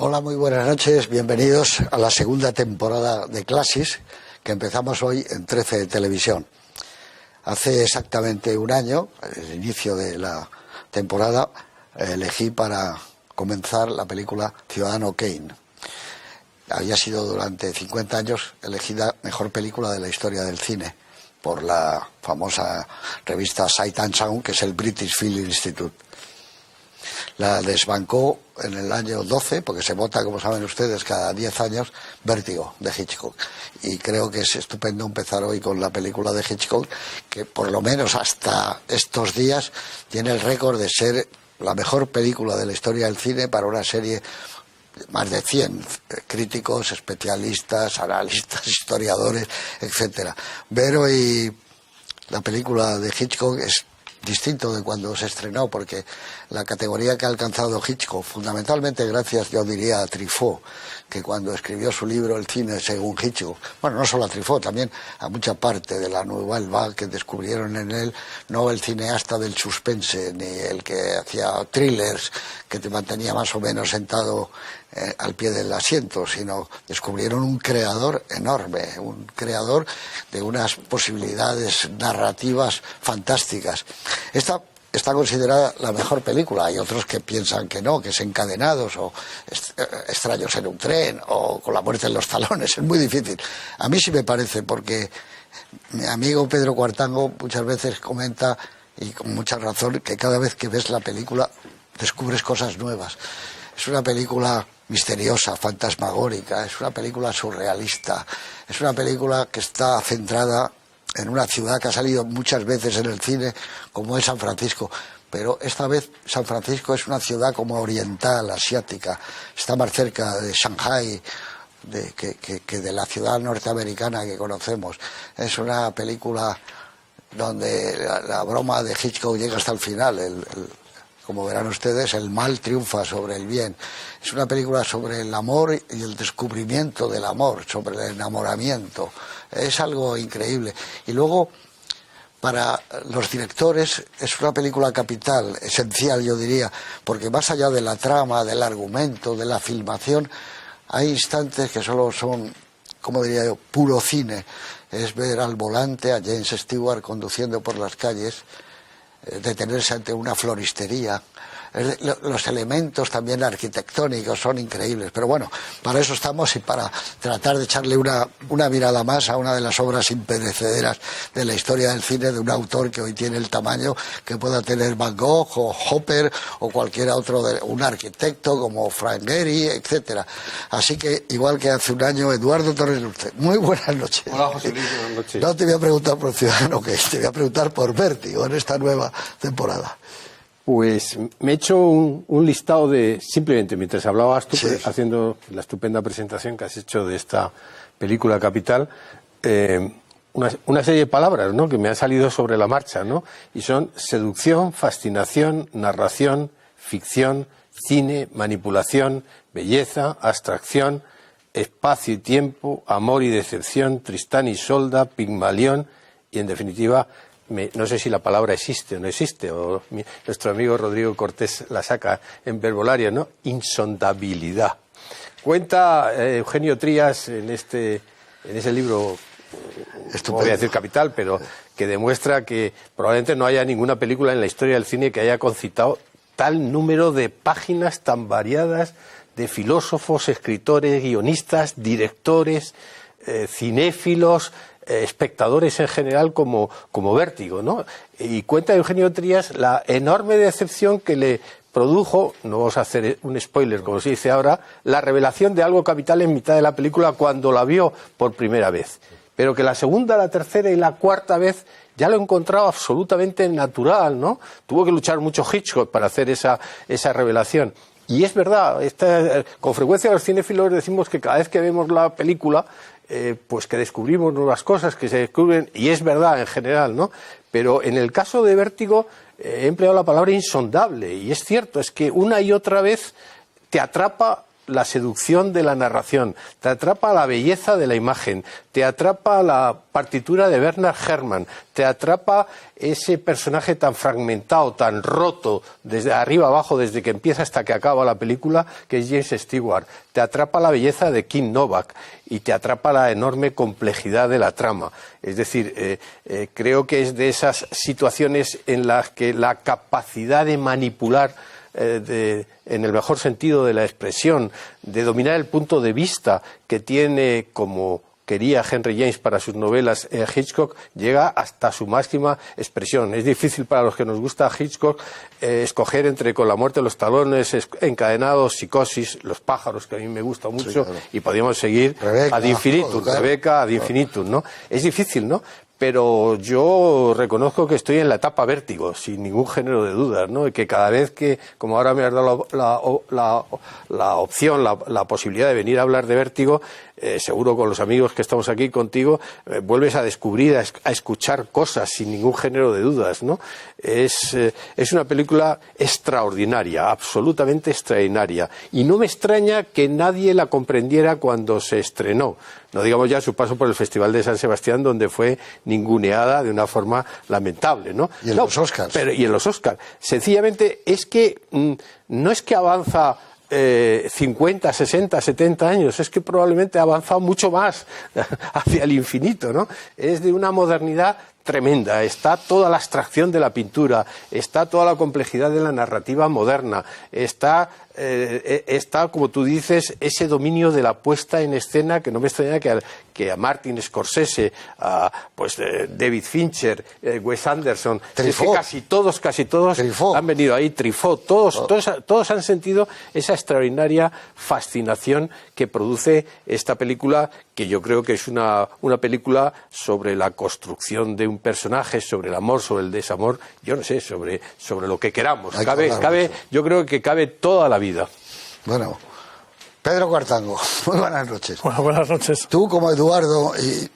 Hola, muy buenas noches. Bienvenidos a la segunda temporada de Clasis, que empezamos hoy en 13 de Televisión. Hace exactamente un año, el inicio de la temporada, elegí para comenzar la película Ciudadano Kane. Había sido durante 50 años elegida mejor película de la historia del cine por la famosa revista Sight and Sound, que es el British Film Institute. La desbancó en el año 12, porque se vota, como saben ustedes, cada 10 años, Vértigo, de Hitchcock. Y creo que es estupendo empezar hoy con la película de Hitchcock, que por lo menos hasta estos días tiene el récord de ser la mejor película de la historia del cine para una serie, más de 100 críticos, especialistas, analistas, historiadores, etcétera. Ver hoy la película de Hitchcock es distinto de cuando se estrenó, porque la categoría que ha alcanzado Hitchcock, fundamentalmente gracias, yo diría, a Truffaut, que cuando escribió su libro El cine según Hitchcock, bueno, no solo a Truffaut, también a mucha parte de la Nouvelle Vague que descubrieron en él, no el cineasta del suspense, ni el que hacía thrillers, que te mantenía más o menos sentado al pie del asiento, sino descubrieron un creador enorme, un creador de unas posibilidades narrativas fantásticas. Esta está considerada la mejor película. Hay otros que piensan que no, que es Encadenados o Extraños en un tren o Con la muerte en los talones. Es muy difícil. A mí sí me parece, porque mi amigo Pedro Cuartango muchas veces comenta, y con mucha razón, que cada vez que ves la película descubres cosas nuevas. Es una película misteriosa, fantasmagórica, es una película surrealista, es una película que está centrada en una ciudad que ha salido muchas veces en el cine, como es San Francisco, pero esta vez San Francisco es una ciudad como oriental, asiática, está más cerca de Shanghái que de la ciudad norteamericana que conocemos. Es una película donde la broma de Hitchcock llega hasta el final. Como verán ustedes, el mal triunfa sobre el bien. Es una película sobre el amor y el descubrimiento del amor, sobre el enamoramiento. Es algo increíble. Y luego, para los directores, es una película capital, esencial, yo diría, porque más allá de la trama, del argumento, de la filmación, hay instantes que solo son, como diría yo, puro cine. Es ver al volante a James Stewart conduciendo por las calles, detenerse ante una floristería. Los elementos también arquitectónicos son increíbles, pero bueno, para eso estamos y para tratar de echarle una mirada más a una de las obras imperecederas de la historia del cine, de un autor que hoy tiene el tamaño que pueda tener Van Gogh o Hopper o cualquier otro, un arquitecto como Frank Gehry, etcétera. Así que, igual que hace un año, Eduardo Torres Dulce. Muy buenas noches. Hola, José Luis, buenas noches. No te voy a preguntar por Ciudadano Kane, te voy a preguntar por Vértigo en esta nueva temporada. Pues me he hecho un listado de, simplemente mientras hablabas tú, Sí. haciendo la estupenda presentación que has hecho de esta película capital, una serie de palabras, ¿no?, que me han salido sobre la marcha, ¿no? Y son seducción, fascinación, narración, ficción, cine, manipulación, belleza, abstracción, espacio y tiempo, amor y decepción, Tristán y Isolda, Pigmalión y, en definitiva, no sé si la palabra existe o no existe, o nuestro amigo Rodrigo Cortés la saca en verbolaria, ¿no? Insondabilidad. Cuenta Eugenio Trías en ese libro, no voy a decir capital, pero que demuestra que probablemente no haya ninguna película en la historia del cine que haya concitado tal número de páginas tan variadas de filósofos, escritores, guionistas, directores, cinéfilos, espectadores en general como Vértigo, ¿no? Y cuenta Eugenio Trías la enorme decepción que le produjo, no vamos a hacer un spoiler como se dice ahora, la revelación de algo capital en mitad de la película cuando la vio por primera vez. Pero que la segunda, la tercera y la cuarta vez ya lo encontraba absolutamente natural, ¿no? Tuvo que luchar mucho Hitchcock para hacer esa revelación. Y es verdad, con frecuencia los cinéfilos decimos que cada vez que vemos la película, pues que descubrimos nuevas cosas, que se descubren, y es verdad en general, ¿no? Pero en el caso de Vértigo he empleado la palabra insondable, y es cierto, es que una y otra vez te atrapa la seducción de la narración, te atrapa la belleza de la imagen, te atrapa la partitura de Bernard Herrmann, te atrapa ese personaje tan fragmentado, tan roto, desde arriba abajo, desde que empieza hasta que acaba la película, que es James Stewart, te atrapa la belleza de Kim Novak y te atrapa la enorme complejidad de la trama. Es decir, creo que es de esas situaciones en las que la capacidad de manipular, en el mejor sentido de la expresión, de dominar el punto de vista que tiene, como quería Henry James para sus novelas, Hitchcock, llega hasta su máxima expresión. Es difícil para los que nos gusta Hitchcock escoger entre Con la muerte de los talones, Encadenados, Psicosis, Los pájaros, que a mí me gusta mucho, sí, claro. Y podríamos seguir ad infinitum, Rebeca ad infinitum, ¿no? Es difícil, ¿no? Pero yo reconozco que estoy en la etapa vértigo, sin ningún género de dudas, ¿no? Y que cada vez que, como ahora me has dado la opción, la posibilidad de venir a hablar de vértigo, seguro con los amigos que estamos aquí contigo, vuelves a descubrir, a escuchar cosas sin ningún género de dudas, ¿no? Es una película extraordinaria, absolutamente extraordinaria. Y no me extraña que nadie la comprendiera cuando se estrenó. No digamos ya su paso por el Festival de San Sebastián, donde fue ninguneada de una forma lamentable, ¿no? Y en los Oscars. Y en los Oscars. Sencillamente es que no es que avanza 50, 60, 70 años, es que probablemente ha avanzado mucho más hacia el infinito, ¿no? Es de una modernidad tremenda, está toda la abstracción de la pintura, está toda la complejidad de la narrativa moderna, está, como tú dices, ese dominio de la puesta en escena, que no me extraña que a Martin Scorsese, a David Fincher, Wes Anderson, es que casi todos Truffaut. Han venido ahí, Truffaut, todos han sentido esa extraordinaria fascinación que produce esta película, que yo creo que es una película sobre la construcción de un personaje, sobre el amor, sobre el desamor, yo no sé, sobre lo que queramos. Yo creo que cabe toda la vida. Bueno, Pedro Cuartango, muy buenas noches. Bueno, buenas noches. Tú, como Eduardo, y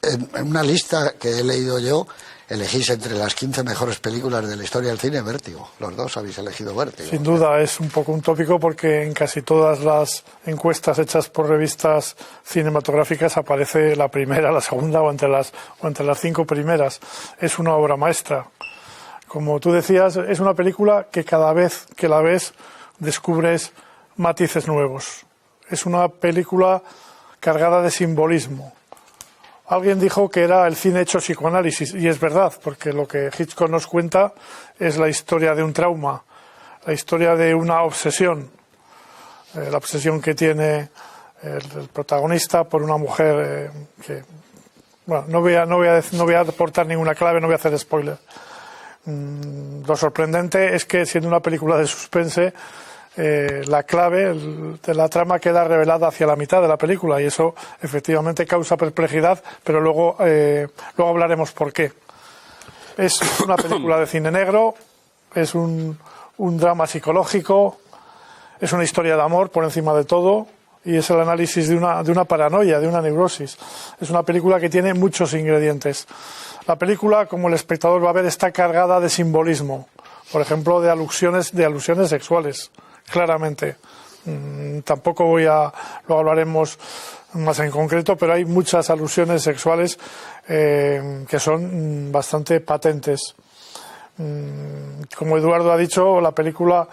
en una lista que he leído yo, elegís entre las 15 mejores películas de la historia del cine Vértigo. Los dos habéis elegido Vértigo. Sin duda, es un poco un tópico porque en casi todas las encuestas hechas por revistas cinematográficas aparece la primera, la segunda o entre las 5 primeras. Es una obra maestra. Como tú decías, es una película que cada vez que la ves descubres matices nuevos. Es una película cargada de simbolismo. Alguien dijo que era el cine hecho psicoanálisis, y es verdad, porque lo que Hitchcock nos cuenta es la historia de un trauma, la historia de una obsesión, la obsesión que tiene el protagonista por una mujer que... Bueno, no voy a aportar ninguna clave, no voy a hacer spoiler. Lo sorprendente es que, siendo una película de suspense, la clave de la trama queda revelada hacia la mitad de la película, y eso efectivamente causa perplejidad, pero luego hablaremos por qué. Es una película de cine negro, es un drama psicológico, es una historia de amor por encima de todo, y es el análisis de una paranoia, de una neurosis. Es una película que tiene muchos ingredientes. La película, como el espectador va a ver, está cargada de simbolismo, por ejemplo, de alusiones sexuales. Claramente. Tampoco lo hablaremos más en concreto, pero hay muchas alusiones sexuales que son bastante patentes. Como Eduardo ha dicho, la película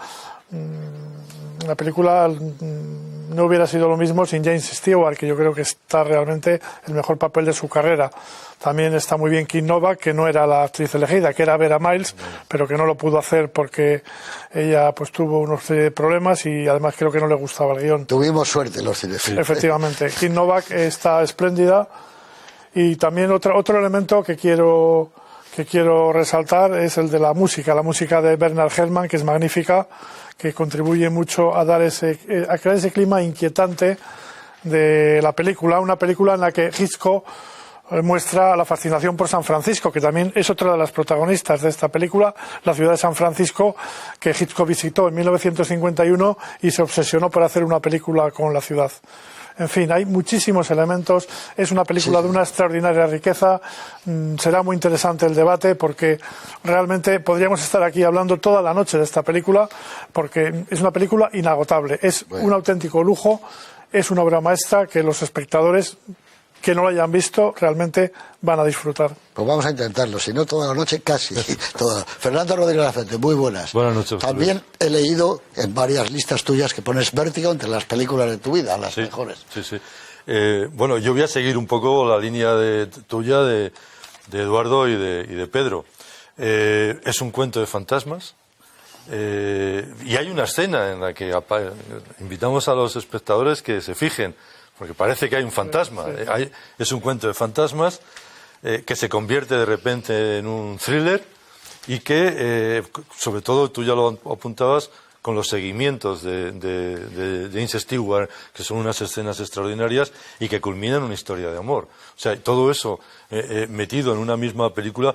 no hubiera sido lo mismo sin James Stewart, que yo creo que está realmente el mejor papel de su carrera. También está muy bien Kim Novak, que no era la actriz elegida, que era Vera Miles, pero que no lo pudo hacer porque ella tuvo unos problemas y además creo que no le gustaba el guión. Tuvimos suerte los cinefilos. Efectivamente. Kim Novak está espléndida. Y también otro elemento que quiero resaltar es el de la música de Bernard Herrmann, que es magnífica, que contribuye mucho a crear ese clima inquietante de la película, una película en la que Hitchcock muestra la fascinación por San Francisco, que también es otra de las protagonistas de esta película, la ciudad de San Francisco, que Hitchcock visitó en 1951 y se obsesionó por hacer una película con la ciudad. En fin, hay muchísimos elementos. Es una película de una extraordinaria riqueza. Será muy interesante el debate porque realmente podríamos estar aquí hablando toda la noche de esta película porque es una película inagotable. Es un auténtico lujo. Es una obra maestra que los espectadores que no lo hayan visto realmente van a disfrutar. Pues vamos a intentarlo, si no toda la noche, casi toda. Fernando Rodríguez Laferte, muy buenas. Buenas noches. También he leído en varias listas tuyas que pones Vértigo entre las películas de tu vida, las mejores. Sí. Bueno, yo voy a seguir un poco la línea tuya de Eduardo y de Pedro. Es un cuento de fantasmas. Y hay una escena en la que invitamos a los espectadores que se fijen, porque parece que hay un fantasma. Es un cuento de fantasmas que se convierte de repente en un thriller y que, sobre todo, tú ya lo apuntabas, con los seguimientos de James Stewart, que son unas escenas extraordinarias y que culminan en una historia de amor. O sea, todo eso metido en una misma película.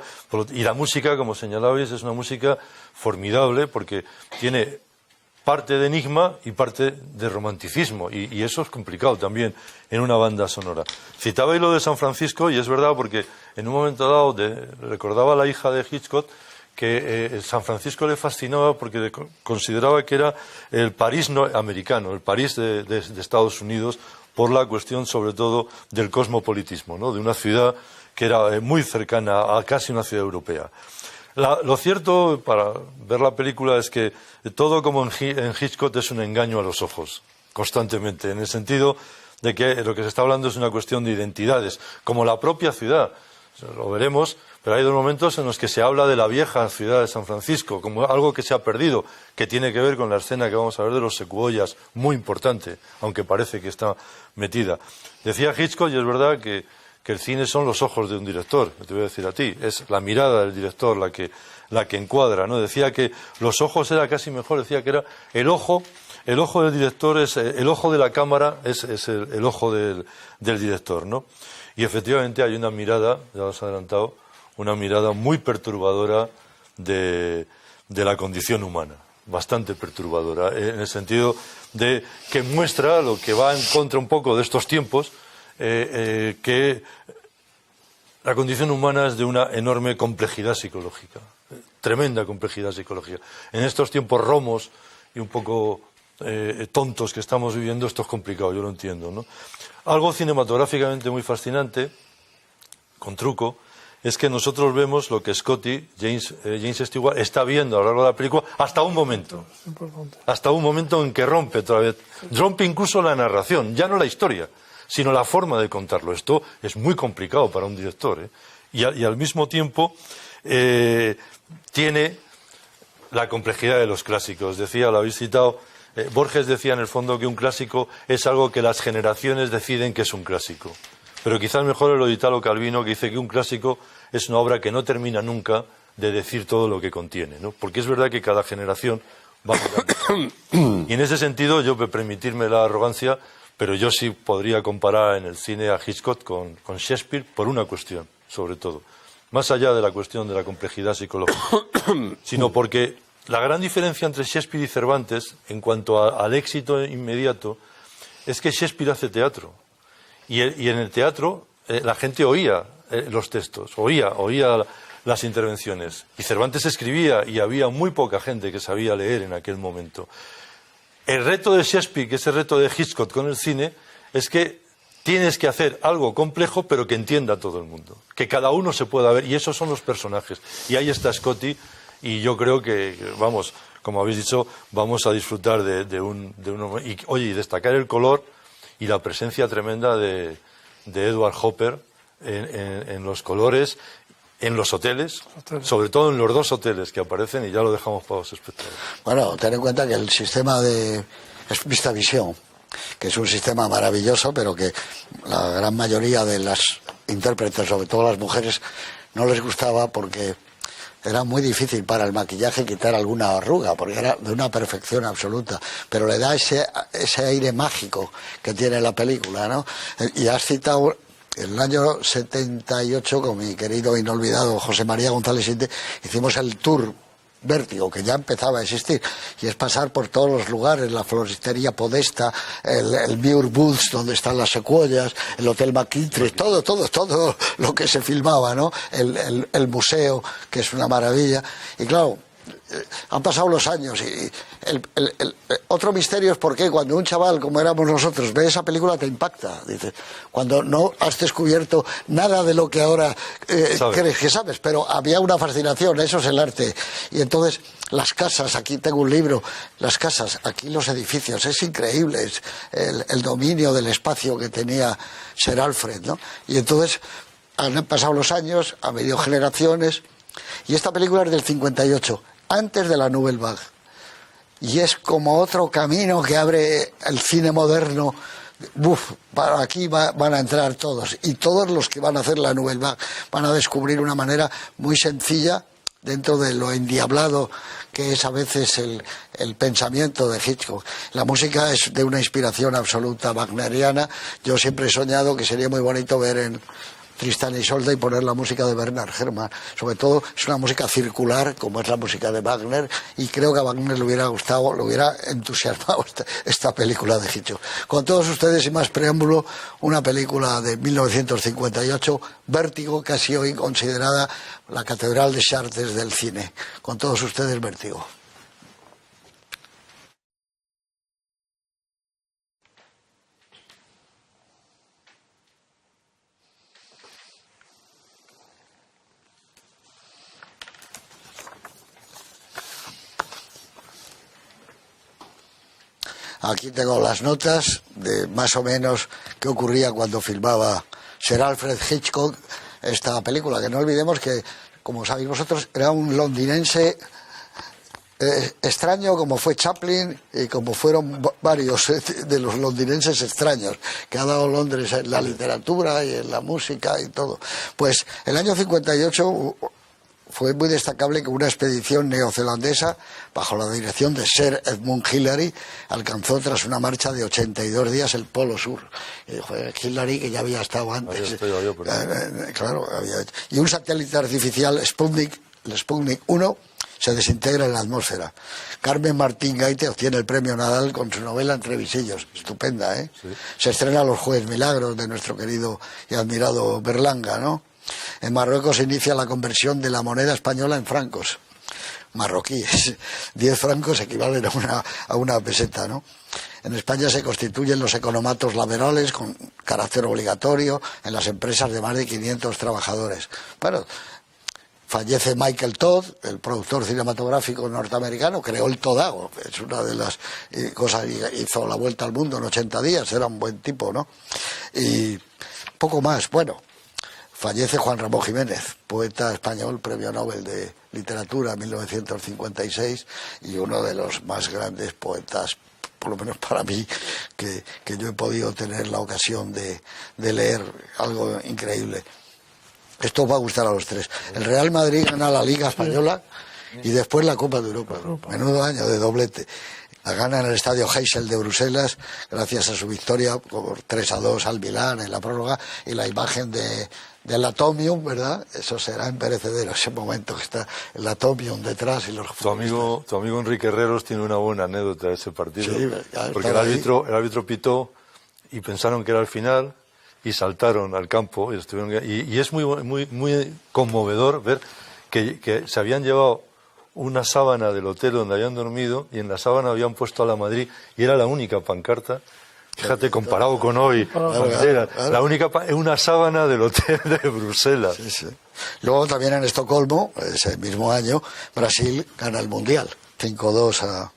Y la música, como señalabais, es una música formidable porque tiene parte de enigma y parte de romanticismo, y eso es complicado también en una banda sonora. Citabais lo de San Francisco, y es verdad porque en un momento dado recordaba a la hija de Hitchcock que San Francisco le fascinaba porque consideraba que era el París americano, el París de Estados Unidos, por la cuestión sobre todo del cosmopolitismo, ¿no? De una ciudad que era muy cercana a casi una ciudad europea. Lo cierto, para ver la película, es que todo como en Hitchcock es un engaño a los ojos, constantemente, en el sentido de que lo que se está hablando es una cuestión de identidades, como la propia ciudad, lo veremos, pero hay dos momentos en los que se habla de la vieja ciudad de San Francisco, como algo que se ha perdido, que tiene que ver con la escena que vamos a ver de los secuoyas, muy importante, aunque parece que está metida. Decía Hitchcock, y es verdad que el cine son los ojos de un director, te voy a decir a ti, es la mirada del director la que encuadra, ¿no? Decía que los ojos era casi mejor, decía que era el ojo del director, el ojo de la cámara es el ojo del director, ¿no? Y efectivamente hay una mirada, ya lo has adelantado, una mirada muy perturbadora de la condición humana, bastante perturbadora, en el sentido de que muestra lo que va en contra un poco de estos tiempos, que la condición humana es de una enorme complejidad psicológica, tremenda complejidad psicológica. En estos tiempos romos y un poco tontos que estamos viviendo, esto es complicado, yo lo entiendo, ¿no? Algo cinematográficamente muy fascinante, con truco, es que nosotros vemos lo que Scotty, James Stewart, está viendo a lo largo de la película hasta un momento. Hasta un momento en que rompe otra vez. Rompe incluso la narración, ya no la historia, sino la forma de contarlo. Esto es muy complicado para un director, ¿eh? Y al mismo tiempo tiene la complejidad de los clásicos. Decía, lo habéis citado, Borges decía en el fondo que un clásico es algo que las generaciones deciden que es un clásico. Pero quizás mejor el Italo Calvino, que dice que un clásico es una obra que no termina nunca de decir todo lo que contiene, ¿no? Porque es verdad que cada generación va mirando. Y en ese sentido, yo, permitirme la arrogancia, pero yo sí podría comparar en el cine a Hitchcock con Shakespeare por una cuestión, sobre todo. Más allá de la cuestión de la complejidad psicológica, sino porque la gran diferencia entre Shakespeare y Cervantes, en cuanto al éxito inmediato, es que Shakespeare hace teatro. Y en el teatro la gente oía los textos, oía las intervenciones. Y Cervantes escribía y había muy poca gente que sabía leer en aquel momento. El reto de Shakespeare, que es el reto de Hitchcock con el cine, es que tienes que hacer algo complejo pero que entienda todo el mundo, que cada uno se pueda ver, y esos son los personajes. Y ahí está Scotty, y yo creo que, vamos, como habéis dicho, vamos a disfrutar de un y, oye, y destacar el color y la presencia tremenda de Edward Hopper en los colores, en los hoteles, sobre todo en los dos hoteles que aparecen, y ya lo dejamos para los espectadores. Bueno, ten en cuenta que el sistema de VistaVision, que es un sistema maravilloso, pero que la gran mayoría de las intérpretes, sobre todo las mujeres, no les gustaba porque era muy difícil para el maquillaje quitar alguna arruga, porque era de una perfección absoluta, pero le da ese aire mágico que tiene la película, ¿no? Y has citado en el año 78, con mi querido inolvidado José María González Sinte, hicimos el tour Vértigo, que ya empezaba a existir, y es pasar por todos los lugares, la floristería Podesta, el Muir Woods, donde están las secuoyas, el Hotel McKinley, todo lo que se filmaba, ¿no? El museo, que es una maravilla, y claro, han pasado los años y otro misterio es por qué cuando un chaval como éramos nosotros ve esa película te impacta, dices, cuando no has descubierto nada de lo que ahora crees que sabes, pero había una fascinación, eso es el arte. Y entonces las casas, aquí tengo un libro, las casas, aquí los edificios, es increíble, es el dominio del espacio que tenía Sir Alfred, ¿no? Y entonces han pasado los años, han venido generaciones, y esta película es del 58, antes de la Nouvelle Vague, y es como otro camino que abre el cine moderno. Para aquí van a entrar todos, y todos los que van a hacer la Nouvelle Vague van a descubrir una manera muy sencilla, dentro de lo endiablado que es a veces el pensamiento de Hitchcock. La música es de una inspiración absoluta wagneriana. Yo siempre he soñado que sería muy bonito ver en Tristán y Isolde y poner la música de Bernard Herrmann. Sobre todo es una música circular, como es la música de Wagner, y creo que a Wagner le hubiera gustado, le hubiera entusiasmado esta película de Hitchcock. Con todos ustedes y más preámbulo, una película de 1958, Vértigo, casi hoy considerada la catedral de Chartres del cine. Con todos ustedes, Vértigo. Aquí tengo las notas de más o menos qué ocurría cuando filmaba Sir Alfred Hitchcock esta película, que no olvidemos que, como sabéis vosotros, era un londinense extraño, como fue Chaplin y como fueron varios de los londinenses extraños que ha dado Londres en la literatura y en la música y todo. Pues el año 58 fue muy destacable que una expedición neozelandesa, bajo la dirección de Sir Edmund Hillary, alcanzó tras una marcha de 82 días el Polo Sur. Y fue Hillary, que ya había estado antes. Claro, y un satélite artificial, Sputnik, el Sputnik 1, se desintegra en la atmósfera. Carmen Martín Gaite obtiene el premio Nadal con su novela Entre visillos. Estupenda, ¿eh? Sí. Se estrena Los Jueves Milagros, de nuestro querido y admirado Berlanga, ¿no? En Marruecos se inicia la conversión de la moneda española en francos marroquíes. 10 francos equivalen a una peseta, ¿no? En España se constituyen los economatos laborales con carácter obligatorio en las empresas de más de 500 trabajadores. Bueno, fallece Michael Todd, el productor cinematográfico norteamericano, creó el Todago, es una de las cosas, hizo la vuelta al mundo en 80 días, era un buen tipo, ¿no? Y poco más, bueno. Fallece Juan Ramón Jiménez, poeta español, premio Nobel de Literatura en 1956 y uno de los más grandes poetas, por lo menos para mí, que yo he podido tener la ocasión de leer, algo increíble. Esto os va a gustar a los tres. El Real Madrid gana la Liga Española y después la Copa de Europa. Menudo año de doblete. La gana en el estadio Heysel de Bruselas, gracias a su victoria por 3-2 al Milán en la prórroga, y la imagen del Atomium, ¿verdad? Eso será imperecedero, ese momento que está el Atomium detrás y los... Tu amigo Enrique Herreros tiene una buena anécdota de ese partido, sí, porque el árbitro pitó y pensaron que era el final y saltaron al campo y es muy conmovedor ver que se habían llevado una sábana del hotel donde habían dormido y en la sábana habían puesto a la Madrid y era la única pancarta. Fíjate, comparado con hoy, la única una sábana del hotel de Bruselas. Sí, sí. Luego también en Estocolmo, ese mismo año, Brasil gana el Mundial, 5-2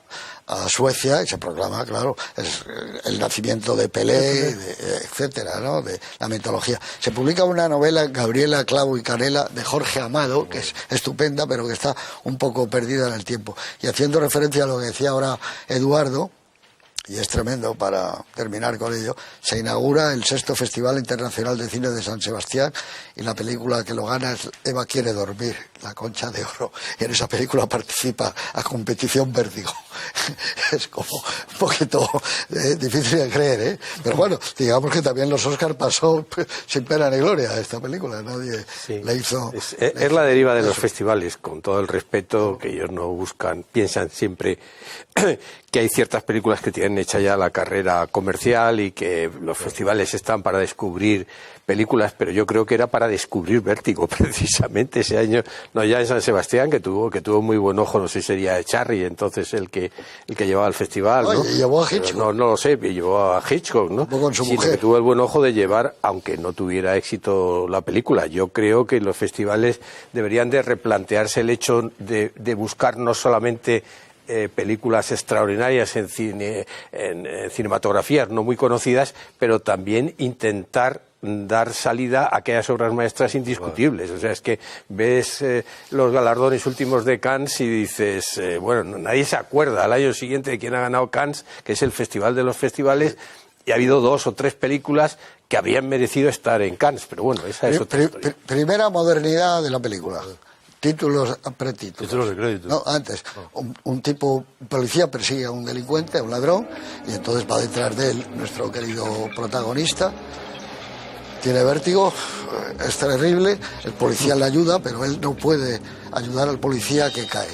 a Suecia, y se proclama, claro, es el nacimiento de Pelé, etcétera, ¿no? De la mitología. Se publica una novela, Gabriela, Clavo y Canela, de Jorge Amado, que es estupenda, pero que está un poco perdida en el tiempo. Y haciendo referencia a lo que decía ahora Eduardo, y es tremendo para terminar con ello, se inaugura el 6º Festival Internacional de Cine de San Sebastián y la película que lo gana es Eva quiere dormir, La Concha de Oro, y en esa película participa a competición Vértigo. Es como un poquito difícil de creer, ¿eh? Pero bueno, digamos que también los Oscar pasó sin pena ni gloria a esta película, nadie le hizo... Es la deriva de los festivales, con todo el respeto, que ellos no buscan, piensan siempre que hay ciertas películas que tienen hecha ya la carrera comercial y que los festivales están para descubrir películas, pero yo creo que era para descubrir Vértigo, precisamente ese año, no ya en San Sebastián, que tuvo muy buen ojo, no sé si sería Charry, entonces el que llevaba el festival, ¿no? Oye, llevó a Hitchcock. No lo sé, llevó a Hitchcock, ¿no? Con su sino mujer. que tuvo el buen ojo de llevar, aunque no tuviera éxito la película. Yo creo que los festivales deberían de replantearse el hecho de buscar no solamente películas extraordinarias en cinematografías no muy conocidas, pero también intentar dar salida a aquellas obras maestras indiscutibles. O sea, es que ves los galardones últimos de Cannes y dices, bueno, nadie se acuerda al año siguiente de quién ha ganado Cannes, que es el festival de los festivales, y ha habido 2 o 3 películas que habrían merecido estar en Cannes, pero bueno, esa es otra historia. Primera modernidad de la película. Títulos, pretítulos. Títulos de crédito. No, antes, un policía persigue a un delincuente, a un ladrón, y entonces va detrás de él nuestro querido protagonista. Tiene vértigo, es terrible, el policía le ayuda, pero él no puede ayudar al policía que cae.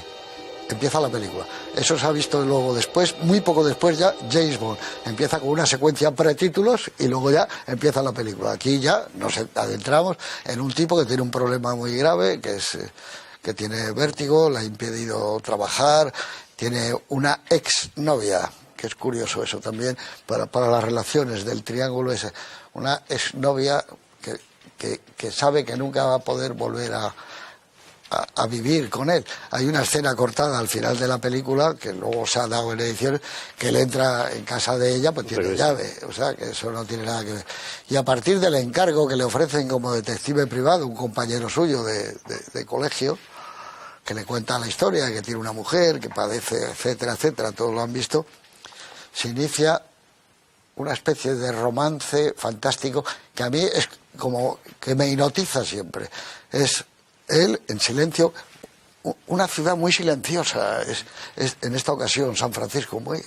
Empieza la película. Eso se ha visto luego después, muy poco después ya, James Bond. Empieza con una secuencia pretítulos y luego ya empieza la película. Aquí ya nos adentramos en un tipo que tiene un problema muy grave, que tiene vértigo, le ha impedido trabajar, tiene una exnovia, que es curioso eso también, para las relaciones del triángulo ese, una exnovia que sabe que nunca va a poder volver a vivir con él. Hay una escena cortada al final de la película, que luego se ha dado en edición, que él entra en casa de ella, pues tiene llave, o sea que eso no tiene nada que ver. Y a partir del encargo que le ofrecen como detective privado, un compañero suyo de colegio, que le cuenta la historia, que tiene una mujer, que padece, etcétera, etcétera, todos lo han visto, se inicia una especie de romance fantástico que a mí es como que me hipnotiza siempre. Es él en silencio, una ciudad muy silenciosa, es en esta ocasión San Francisco, muy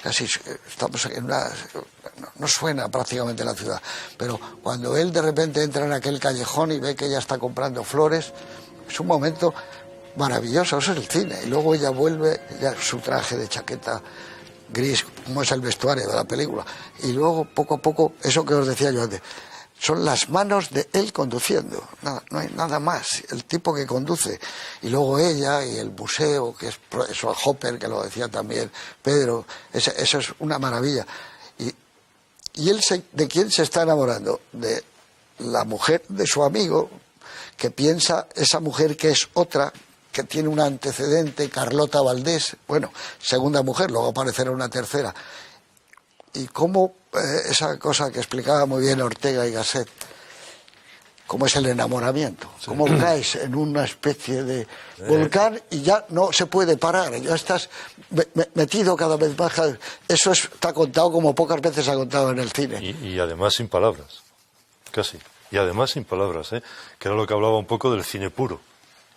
casi estamos en no suena prácticamente la ciudad, pero cuando él de repente entra en aquel callejón y ve que ella está comprando flores, es un momento maravilloso, eso es el cine, y luego ella vuelve, ya su traje de chaqueta gris, como es el vestuario de la película, y luego poco a poco, eso que os decía yo antes, son las manos de él conduciendo, no hay nada más, el tipo que conduce, y luego ella y el museo, que es eso, Hopper, que lo decía también Pedro, eso es una maravilla. Y él ¿de quién se está enamorando? De la mujer de su amigo, que piensa, esa mujer que es otra, que tiene un antecedente, Carlota Valdés, bueno, segunda mujer, luego aparecerá una tercera. Y cómo esa cosa que explicaba muy bien Ortega y Gasset, cómo es el enamoramiento, cómo caes en una especie de volcán y ya no se puede parar, ya estás metido cada vez más. Eso está contado como pocas veces se ha contado en el cine. Y además sin palabras, casi. Y además sin palabras, que era lo que hablaba un poco del cine puro.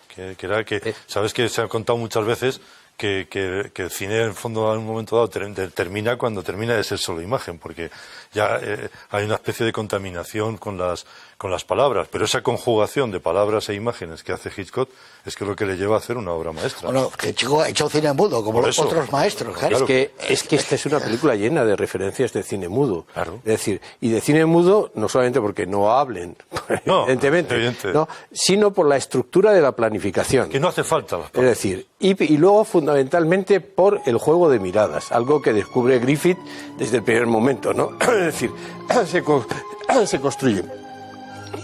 Que era que, sabes que se ha contado muchas veces que el cine en el fondo en un momento dado termina cuando termina de ser solo imagen, porque ya hay una especie de contaminación con las palabras, pero esa conjugación de palabras e imágenes que hace Hitchcock es que es lo que le lleva a hacer una obra maestra. Bueno, que chico ha hecho cine mudo, como los otros maestros, claro. Es que esta es una película llena de referencias de cine mudo. Claro. Es decir, y de cine mudo no solamente porque no hablen, evidentemente, ¿no? Sino por la estructura de la planificación. Que no hace falta las palabras. Es decir, y luego fundamentalmente por el juego de miradas, algo que descubre Griffith desde el primer momento, ¿no? Es decir, se construye.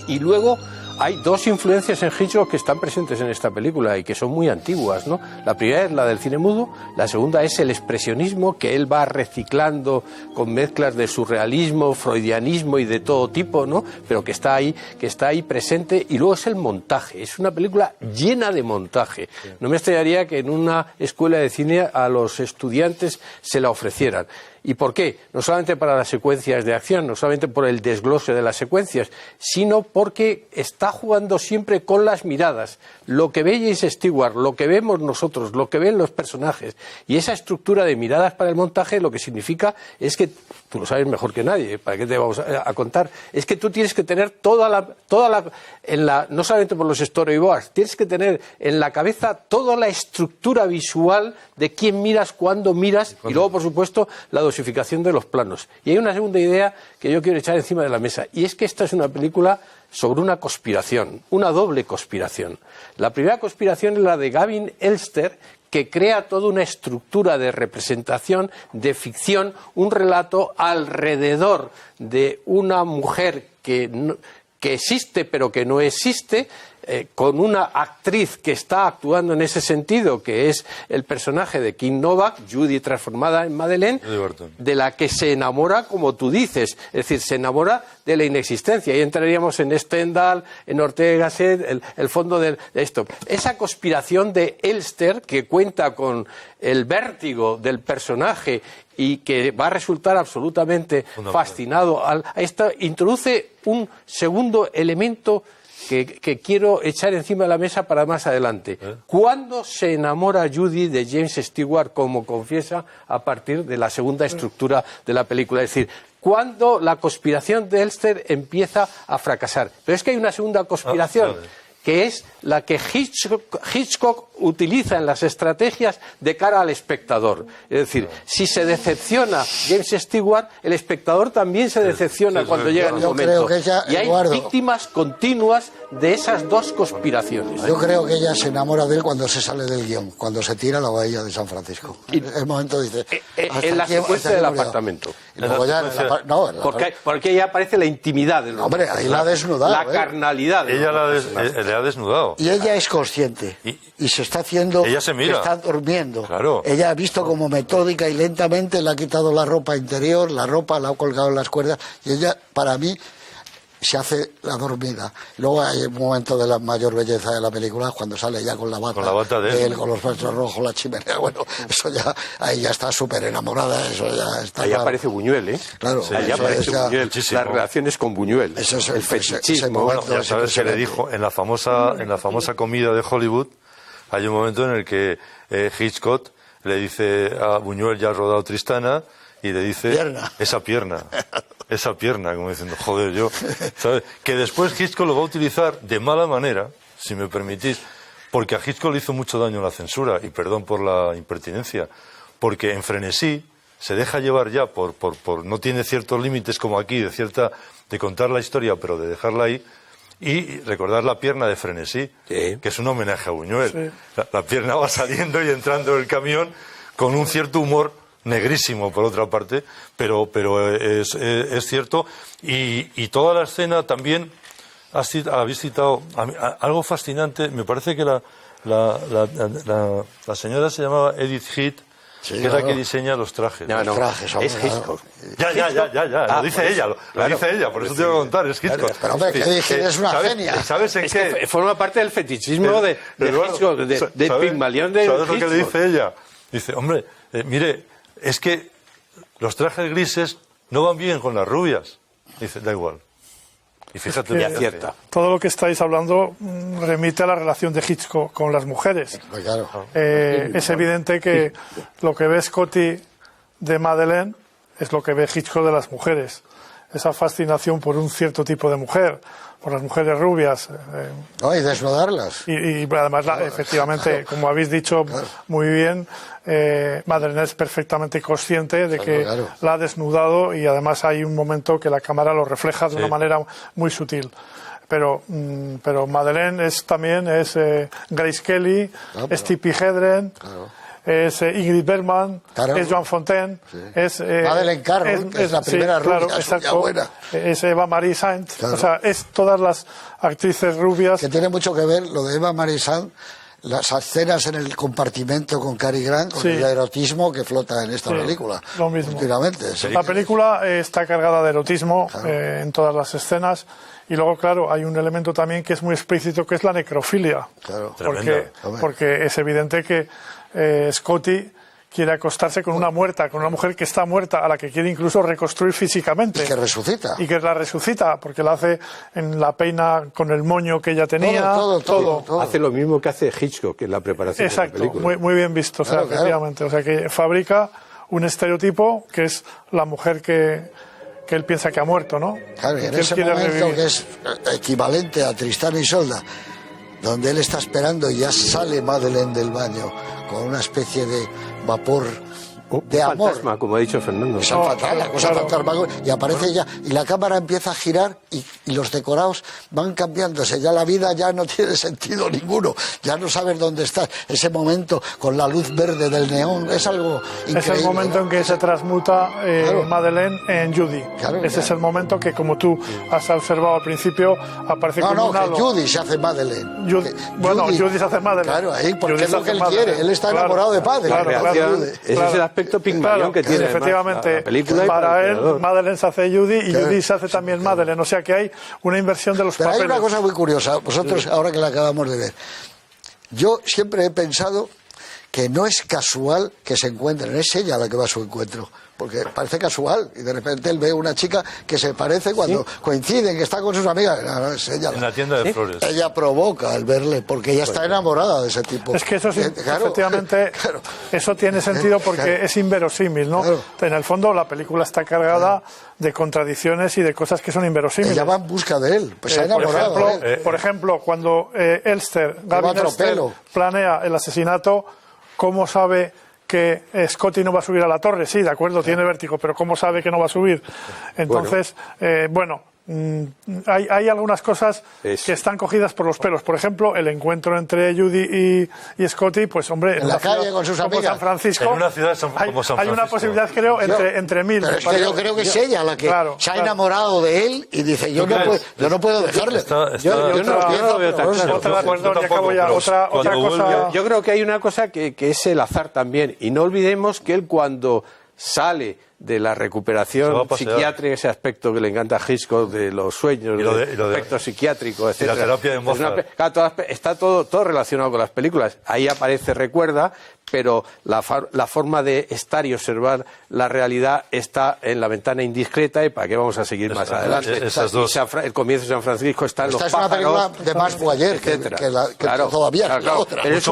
Y luego hay 2 influencias en Hitchcock que están presentes en esta película y que son muy antiguas, ¿no? La primera es la del cine mudo, la segunda es el expresionismo que él va reciclando con mezclas de surrealismo, freudianismo y de todo tipo, ¿no? Pero que está ahí presente, y luego es el montaje, es una película llena de montaje. No me extrañaría que en una escuela de cine a los estudiantes se la ofrecieran. ¿Y por qué? No solamente para las secuencias de acción, no solamente por el desglose de las secuencias, sino porque está jugando siempre con las miradas. Lo que ve James Stewart, lo que vemos nosotros, lo que ven los personajes, y esa estructura de miradas para el montaje, lo que significa es que, tú lo sabes mejor que nadie, ¿para qué te vamos a contar? Es que tú tienes que tener no solamente por los storyboards, tienes que tener en la cabeza toda la estructura visual de quién miras, cuándo miras, y luego, por supuesto, la dosificación de los planos. Y hay una segunda idea que yo quiero echar encima de la mesa, y es que esta es una película sobre una conspiración, una doble conspiración. La primera conspiración es la de Gavin Elster, que crea toda una estructura de representación, de ficción, un relato alrededor de una mujer que existe pero que no existe, con una actriz que está actuando en ese sentido, que es el personaje de Kim Novak, Judy transformada en Madeleine, de la que se enamora, como tú dices, es decir, se enamora de la inexistencia. Ahí entraríamos en Stendhal, en Ortega y Gasset, el fondo de esto. Esa conspiración de Elster, que cuenta con el vértigo del personaje y que va a resultar absolutamente fascinado a esto, introduce un segundo elemento que quiero echar encima de la mesa para más adelante. ¿Cuándo se enamora Judy de James Stewart, como confiesa a partir de la segunda estructura de la película? Es decir, ¿cuándo la conspiración de Elster empieza a fracasar? Pero es que hay una segunda conspiración, que es la que Hitchcock utiliza en las estrategias de cara al espectador. Es decir, si se decepciona James Stewart, el espectador también se decepciona cuando llega en un momento. Y hay víctimas continuas de esas dos conspiraciones. Yo creo que ella se enamora de él cuando se sale del guión, cuando se tira a la bahía de San Francisco. En el momento dice... en la secuencia del apartamento. Y luego ya porque ahí aparece la intimidad del hombre, ahí la ha desnudado. La carnalidad. Ella le ha desnudado. Y ella es consciente. Y se está haciendo... Ella se mira. Que está durmiendo. Claro. Ella ha visto como metódica y lentamente le ha quitado la ropa interior, la ropa la ha colgado en las cuerdas. Y ella, para mí, se hace la dormida. Luego hay un momento de la mayor belleza de la película, cuando sale ya con la bata de él, con los pechos rojos, la chimenea. Bueno, eso ya, ahí ya está súper enamorada. Eso ya está. Ahí aparece Buñuel, ¿eh? Claro. Sí, ahí aparece Buñuel. Las relaciones con Buñuel. Eso es el fetichismo. Bueno, ya sabes que le dijo en la famosa comida de Hollywood, hay un momento en el que Hitchcock le dice a Buñuel, ya ha rodado Tristana, y le dice esa pierna, como diciendo, joder, yo, ¿sabes? Que después Hitchcock lo va a utilizar de mala manera, si me permitís, porque a Hitchcock le hizo mucho daño la censura, y perdón por la impertinencia, porque en Frenesí se deja llevar ya por no tiene ciertos límites como aquí, de contar la historia, pero de dejarla ahí, y recordar la pierna de Frenesí, que es un homenaje a Buñuel. Sí. La pierna va saliendo y entrando del camión con un cierto humor negrísimo, por otra parte, pero es cierto. Y toda la escena también, habéis citado algo fascinante. Me parece que la señora se llamaba Edith Heath, que es la que diseña los trajes. Los trajes, es Hitchcock. Ya, lo dice ella, por eso te voy a contar, es Hitchcock. Pero hombre, es una genia. ¿Sabes en qué? Que forma parte del fetichismo de Hitchcock, de Pigmalión de ¿sabes lo que le dice ella? Dice, hombre, mire, es que los trajes grises no van bien con las rubias. Dice, da igual. Y fíjate, es que acierta. Todo lo que estáis hablando remite a la relación de Hitchcock con las mujeres. Claro. Es evidente que lo que ve Scotty de Madeleine es lo que ve Hitchcock de las mujeres. Esa fascinación por un cierto tipo de mujer, por las mujeres rubias. No, y desnudarlas. Y además, efectivamente, como habéis dicho muy bien, Madeleine es perfectamente consciente de que la ha desnudado, y además hay un momento que la cámara lo refleja de una manera muy sutil. Pero Madeleine es Grace Kelly, es Tippi Hedren, es Ingrid Bergman, es Joan Fontaine, es Madeleine Carroll, que es la primera rubia buena. Es Eva Marie Saint, o sea, es todas las actrices rubias. Que tiene mucho que ver lo de Eva Marie Saint, las escenas en el compartimento con Cary Grant, con el erotismo que flota en esta película. Lo mismo. Continuamente. La película está cargada de erotismo en todas las escenas. Y luego, claro, hay un elemento también que es muy explícito, que es la necrofilia. Claro. Porque es evidente que Scotty quiere acostarse con una muerta, con una mujer que está muerta, a la que quiere incluso reconstruir físicamente. Y que resucita. Y que la resucita, porque la hace en la peina con el moño que ella tenía. Todo. Hace lo mismo que hace Hitchcock en la preparación Exacto, de la película. muy bien visto, Claro, efectivamente. O sea, que fabrica un estereotipo que es la mujer que él piensa que ha muerto, ¿no? Claro, y en él ese quiere momento revivir. que es equivalente a Tristán y Isolda, donde él está esperando y ya sale Madeleine del baño con una especie de vapor de amor. Fantasma, como ha dicho Fernando. Esa la cosa fantasma, y aparece ella y la cámara empieza a girar y los decorados van cambiándose, ya la vida ya no tiene sentido ninguno, ya no sabes dónde estás. Ese momento con la luz verde del neón es algo increíble. Es el momento en que se transmuta Madeleine en Judy. Ese es el momento que, como tú has observado al principio, aparece como un halo. Que Judy se hace Madeleine. Judy se hace Madeleine. Claro, ahí, porque Judy es lo que él quiere. Él está enamorado de padre. Ese es el aspecto Pigmalión que tiene efectivamente, la película. Para él, Madeleine se hace Judy y Judy se hace también Madeleine. O sea que hay una inversión de los Pero papeles. hay una cosa muy curiosa. Vosotros, ahora que la acabamos de ver, yo siempre he pensado que no es casual que se encuentren, es ella la que va a su encuentro, porque parece casual y de repente él ve una chica que se parece cuando coinciden, que está con sus amigas. No, es ella. En la tienda de flores. Ella provoca al verle, porque ella está enamorada de ese tipo. Es que eso sí, efectivamente, eso tiene sentido porque es inverosímil, ¿no? Claro. En el fondo la película está cargada de contradicciones y de cosas que son inverosímiles. Ella va en busca de él, pues se ha enamorado. Por ejemplo, cuando Gavin Elster planea el asesinato, ¿cómo sabe que Scotty no va a subir a la torre? Sí, de acuerdo, tiene vértigo, pero ¿cómo sabe que no va a subir? Entonces, hay algunas cosas que están cogidas por los pelos. Por ejemplo, el encuentro entre Judy y Scotty, pues hombre, en la calle con sus amigas. San Francisco, en una ciudad como San Francisco. Hay una posibilidad, creo, entre mil. Pero es que yo creo que es ella la que se ha enamorado de él y dice, yo no puedo dejarle. Yo no lo veo tan claro. Yo creo que hay una cosa que es el azar también. Y no olvidemos que él, cuando sale de la recuperación psiquiátrica, ese aspecto que le encanta a Hitchcock de los sueños, del aspecto psiquiátrico, etc. Y la terapia de Mozart. Está todo relacionado con las películas. Ahí aparece Recuerda, pero la forma de estar y observar la realidad está en La ventana indiscreta, y para qué vamos a seguir más adelante. Esas dos. El comienzo de San Francisco está en los pájaros. Esta es una película de Max Boyer, que todavía es la otra. Pero es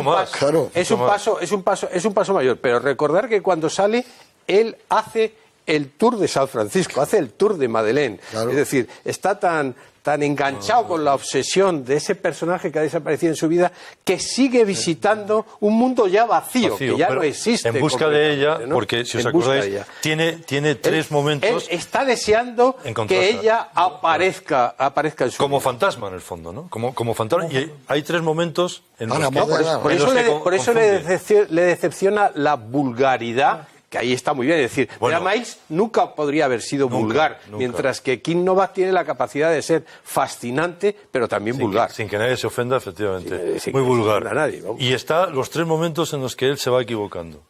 un paso mayor. Pero recordar que cuando sale, él hace el tour de San Francisco, hace el tour de Madeleine. Claro. Es decir, está tan enganchado con la obsesión de ese personaje que ha desaparecido en su vida, que sigue visitando un mundo ya vacío, que ya no existe. En busca de ella, ¿no? Porque si os acordáis, tiene tres momentos. Él está deseando que ella aparezca en su como vida. Fantasma, en el fondo, ¿no? Como fantasma. Y hay tres momentos en los que... Por eso le decepciona la vulgaridad, que ahí está muy bien. Es decir, Miles nunca podría haber sido vulgar, mientras que King Novak tiene la capacidad de ser fascinante, pero también vulgar. Sin que nadie se ofenda, efectivamente. Muy vulgar. A nadie, y está los tres momentos en los que él se va equivocando.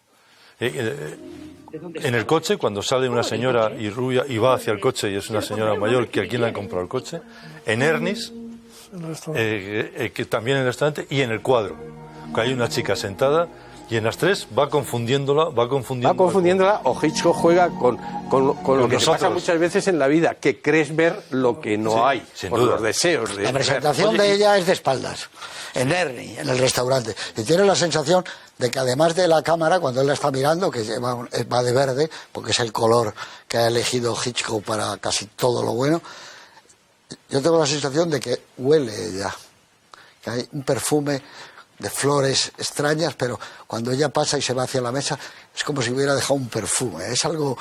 En el coche, cuando sale una señora y rubia y va hacia el coche y es una señora mayor que a quien le han comprado el coche. En Ernest, que también en el restaurante, y en el cuadro, que hay una chica sentada. Y en las tres va confundiéndola. O Hitchcock juega con lo que pasa muchas veces en la vida, que crees ver lo que no hay, por los deseos. La presentación de ella es de espaldas, en Ernie, en el restaurante. Y tiene la sensación de que además de la cámara, cuando él la está mirando, que va de verde, porque es el color que ha elegido Hitchcock para casi todo lo bueno, yo tengo la sensación de que huele ella, que hay un perfume de flores extrañas, pero cuando ella pasa y se va hacia la mesa es como si hubiera dejado un perfume. Es algo,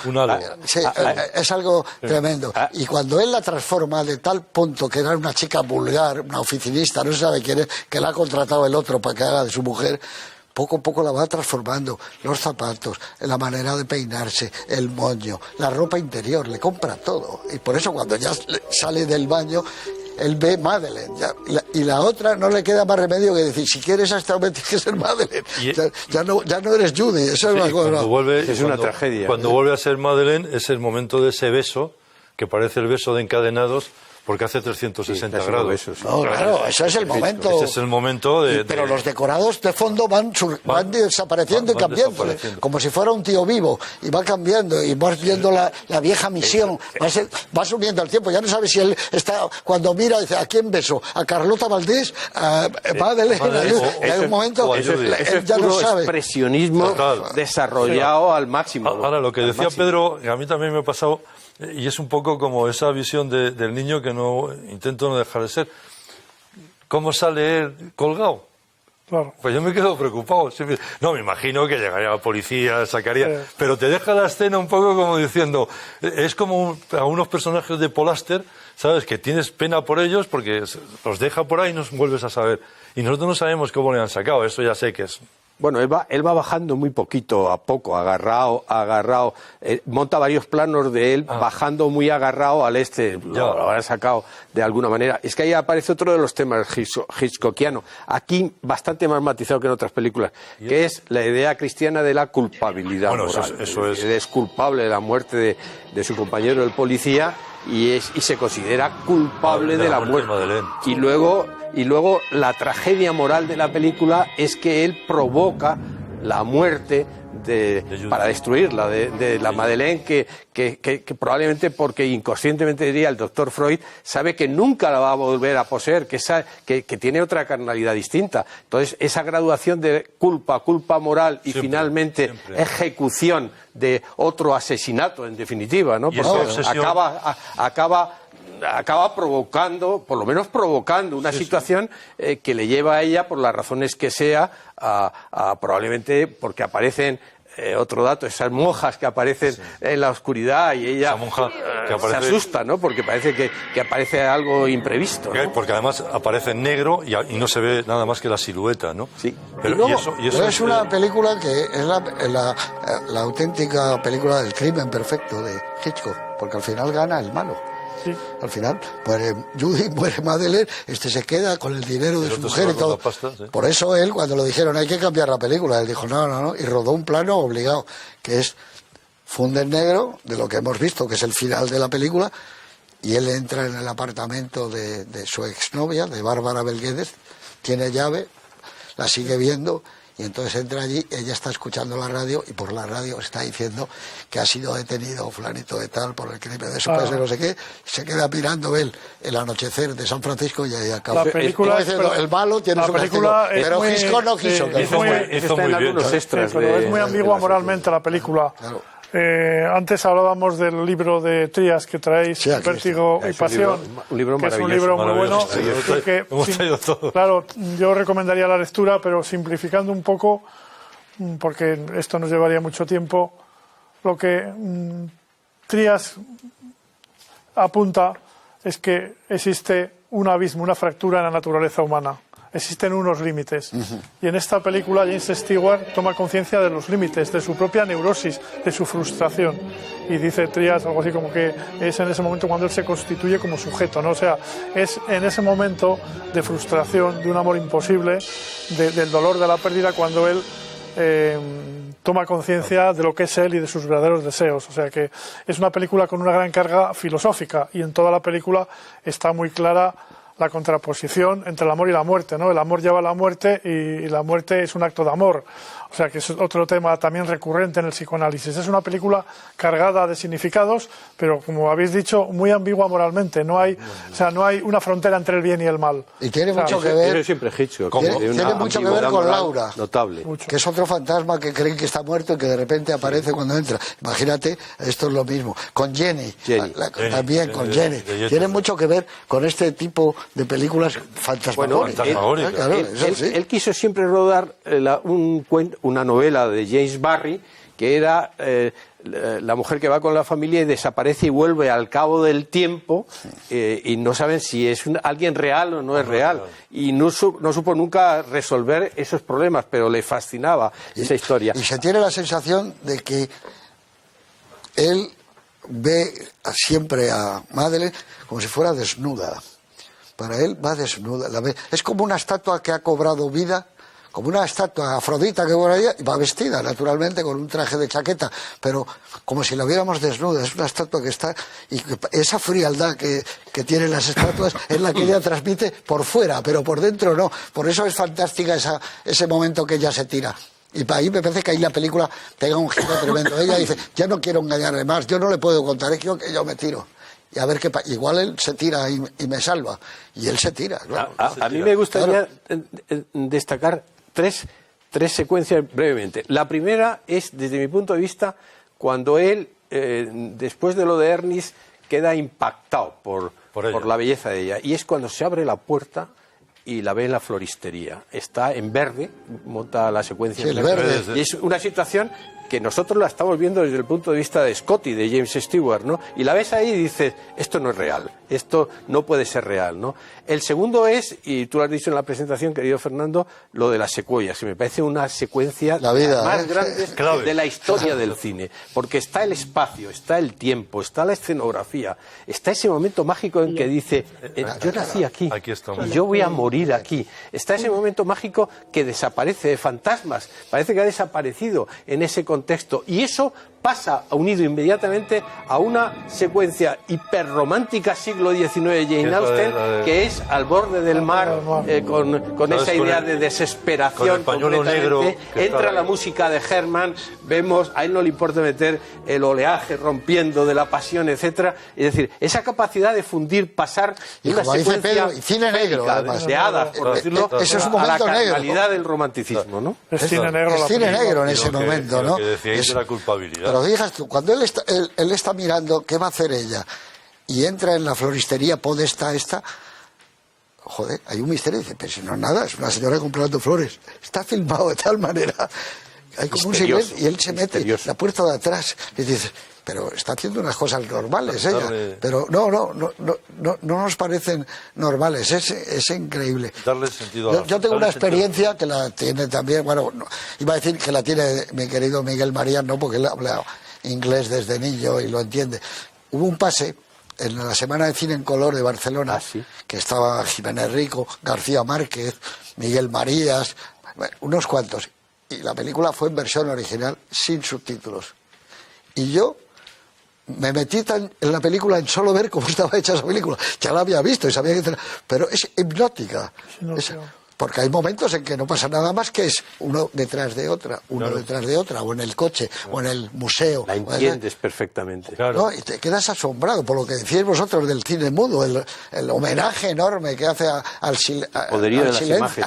es algo tremendo. Y cuando él la transforma de tal punto que era una chica vulgar, una oficinista, no se sabe quién es, que la ha contratado el otro para que haga de su mujer, poco a poco la va transformando. Los zapatos, la manera de peinarse, el moño, la ropa interior, le compra todo. Y por eso cuando ya sale del baño, él ve Madeleine, y la otra no le queda más remedio que decir, si quieres hasta tienes que ser Madeleine, ya no eres Judy. Eso es una tragedia. Cuando vuelve a ser Madeleine es el momento de ese beso, que parece el beso de Encadenados, porque hace 360 grados. Eso, sí. No, claro, ese es el momento. Ese es el momento Pero los decorados de fondo van desapareciendo y van cambiando, desapareciendo. como si fuera un tío vivo, y va cambiando, y vas viendo la vieja misión, vas uniendo al tiempo, ya no sabes si él está, cuando mira, dice, ¿a quién beso? ¿A Carlota Valdés? ¿A Madeleine? Hay un momento, eso él Eso es ya no puro sabe. expresionismo Total. desarrollado al máximo. Ahora, lo que Al decía máximo. Pedro, que a mí también me ha pasado, y es un poco como esa visión del niño que no intento no dejar de ser. ¿Cómo sale él colgado? Claro. Pues yo me quedo preocupado. Siempre. No, me imagino que llegaría la policía, sacaría... Pero te deja la escena un poco como diciendo... Es como a unos personajes de Polaster, ¿sabes? Que tienes pena por ellos porque los deja por ahí y no vuelves a saber. Y nosotros no sabemos cómo le han sacado. Eso ya sé que es... Bueno, él va bajando muy poquito a poco, agarrado, monta varios planos de él bajando muy agarrado al lo habrán sacado de alguna manera. Es que ahí aparece otro de los temas hitchcockianos, aquí bastante más matizado que en otras películas, que es la idea cristiana de la culpabilidad moral. Eso es. Él es culpable de la muerte de su compañero el policía y se considera culpable de la muerte. Y luego la tragedia moral de la película es que él provoca la muerte para destruirla, de la Madeleine, que probablemente porque inconscientemente diría el doctor Freud, sabe que nunca la va a volver a poseer, que tiene otra carnalidad distinta. Entonces, esa graduación de culpa moral y finalmente ejecución de otro asesinato, en definitiva, ¿no? Porque acaba provocando, por lo menos provocando una situación que le lleva a ella, por las razones que sea, a probablemente porque aparecen, otro dato, esas monjas que aparecen en la oscuridad y ella que aparece, se asusta, ¿no? Porque parece que aparece algo imprevisto, ¿no? Porque además aparece en negro y no se ve nada más que la silueta, ¿no? Sí. Pero es una película que es la auténtica película del crimen perfecto de Hitchcock, porque al final gana el malo. Sí. Al final muere Judy, muere Madeleine, se queda con el dinero de su mujer y todo. Pasta, sí. Por eso él, cuando lo dijeron hay que cambiar la película, él dijo no, y rodó un plano obligado, que es funde en negro, de lo que hemos visto, que es el final de la película, y él entra en el apartamento de su exnovia, de Bárbara Belguédez, tiene llave, la sigue viendo, y entonces entra allí, ella está escuchando la radio y por la radio está diciendo que ha sido detenido fulanito de tal por el crimen de su padre, no sé qué, y se queda mirando él el anochecer de San Francisco y ahí acaba. La película el malo tiene su castigo, pero Hitchcock no quiso. Hizo muy bien. Algunos extras pero es muy ambigua moralmente la película. Claro. Antes hablábamos del libro de Trías que traéis, Sí, Vértigo y Pasión, un libro que es un libro muy bueno. Hemos traído todo. Claro, yo recomendaría la lectura, pero simplificando un poco, porque esto nos llevaría mucho tiempo, lo que Trías apunta es que existe un abismo, una fractura en la naturaleza humana. Existen unos límites. Y en esta película James Stewart toma conciencia de los límites, de su propia neurosis, de su frustración. Y dice Trías algo así como que es en ese momento cuando él se constituye como sujeto, ¿no? O sea, es en ese momento de frustración, de un amor imposible, del dolor de la pérdida, cuando él toma conciencia de lo que es él y de sus verdaderos deseos. O sea que es una película con una gran carga filosófica y en toda la película está muy clara la contraposición entre el amor y la muerte, ¿no? El amor lleva a la muerte y la muerte es un acto de amor. O sea, que es otro tema también recurrente en el psicoanálisis. Es una película cargada de significados, pero como habéis dicho, muy ambigua moralmente. No hay una frontera entre el bien y el mal. Y tiene mucho que ver. Eso siempre Hitchcock. Tiene mucho que ver con Laura. Notable. Que es otro fantasma que creen que está muerto y que de repente aparece cuando entra. Imagínate, esto es lo mismo. Con Jenny. También con Jenny. Tiene mucho que ver con este tipo de películas fantasmagóricas. Él quiso siempre rodar una novela de James Barrie que era la mujer que va con la familia y desaparece y vuelve al cabo del tiempo y no saben si es alguien real o no es real. Y no supo nunca resolver esos problemas, pero le fascinaba esa historia. Y se tiene la sensación de que él ve siempre a Madeleine como si fuera desnuda. Para él va desnuda. Es como una estatua que ha cobrado vida como una estatua Afrodita que por ahí va vestida naturalmente con un traje de chaqueta, pero como si la viéramos desnuda. Es una estatua que está, y esa frialdad que tienen las estatuas es la que ella transmite por fuera, pero por dentro no. Por eso es fantástica ese momento que ella se tira. Y para ahí me parece que ahí la película pega un giro tremendo. Ella dice, ya no quiero engañarle más, yo no le puedo contar, es que yo me tiro. Y a ver qué pasa. Igual él se tira y me salva. Y él se tira, claro. A mí me gustaría destacar tres secuencias brevemente. La primera es, desde mi punto de vista, cuando él, después de lo de Ernest, queda impactado por la belleza de ella. Y es cuando se abre la puerta y la ve en la floristería. Está en verde, monta la secuencia sí, en verde. Y es una situación que nosotros la estamos viendo desde el punto de vista de Scotty, de James Stewart, ¿no? Y la ves ahí y dices, esto no es real, esto no puede ser real, ¿no? El segundo es, y tú lo has dicho en la presentación, querido Fernando, lo de las secuoyas, que me parece una secuencia más grande de la historia del cine, porque está el espacio, está el tiempo, está la escenografía, está ese momento mágico en que dice, yo nací aquí y yo voy a morir aquí. Está ese momento mágico que desaparece de fantasmas, parece que ha desaparecido en ese contexto, y eso pasa unido inmediatamente a una secuencia hiperromántica siglo XIX de Jane Austen, que es Al borde del mar, con esa idea de desesperación completamente. Entra la música de Herman, vemos, a él no le importa meter el oleaje rompiendo de la pasión, etcétera. Es decir, esa capacidad de fundir, pasar de una secuencia cine negro, de hadas, por decirlo, eso es un a la momento negro. carnalidad del romanticismo, ¿no? Es cine negro, es cine negro en ese momento, ¿no? Que decíais de la culpabilidad. Pero fíjate tú, cuando él está mirando qué va a hacer ella y entra en la floristería podesta esta, joder, hay un misterio. Dice, pero si no es nada, es una señora comprando flores. Está filmado de tal manera, hay como un silencio, y él se mete en la puerta de atrás y dice, pero está haciendo unas cosas normales ella, pero no nos parecen normales, es increíble. Darle sentido a yo tengo una experiencia que la tiene también, bueno, iba a decir que la tiene mi querido Miguel María, no, porque él habla inglés desde niño y lo entiende. Hubo un pase en la Semana de Cine en Color de Barcelona, que estaba Jiménez Rico, García Márquez, Miguel Marías, bueno, unos cuantos, y la película fue en versión original sin subtítulos. Y yo me metí en la película en solo ver cómo estaba hecha esa película. Ya la había visto y sabía que... Pero es hipnótica. Porque hay momentos en que no pasa nada más que es uno detrás de otra, detrás de otra, o en el coche, o en el museo. La entiendes perfectamente. ¿No? Y te quedas asombrado por lo que decís vosotros del cine mudo, el homenaje enorme que hace al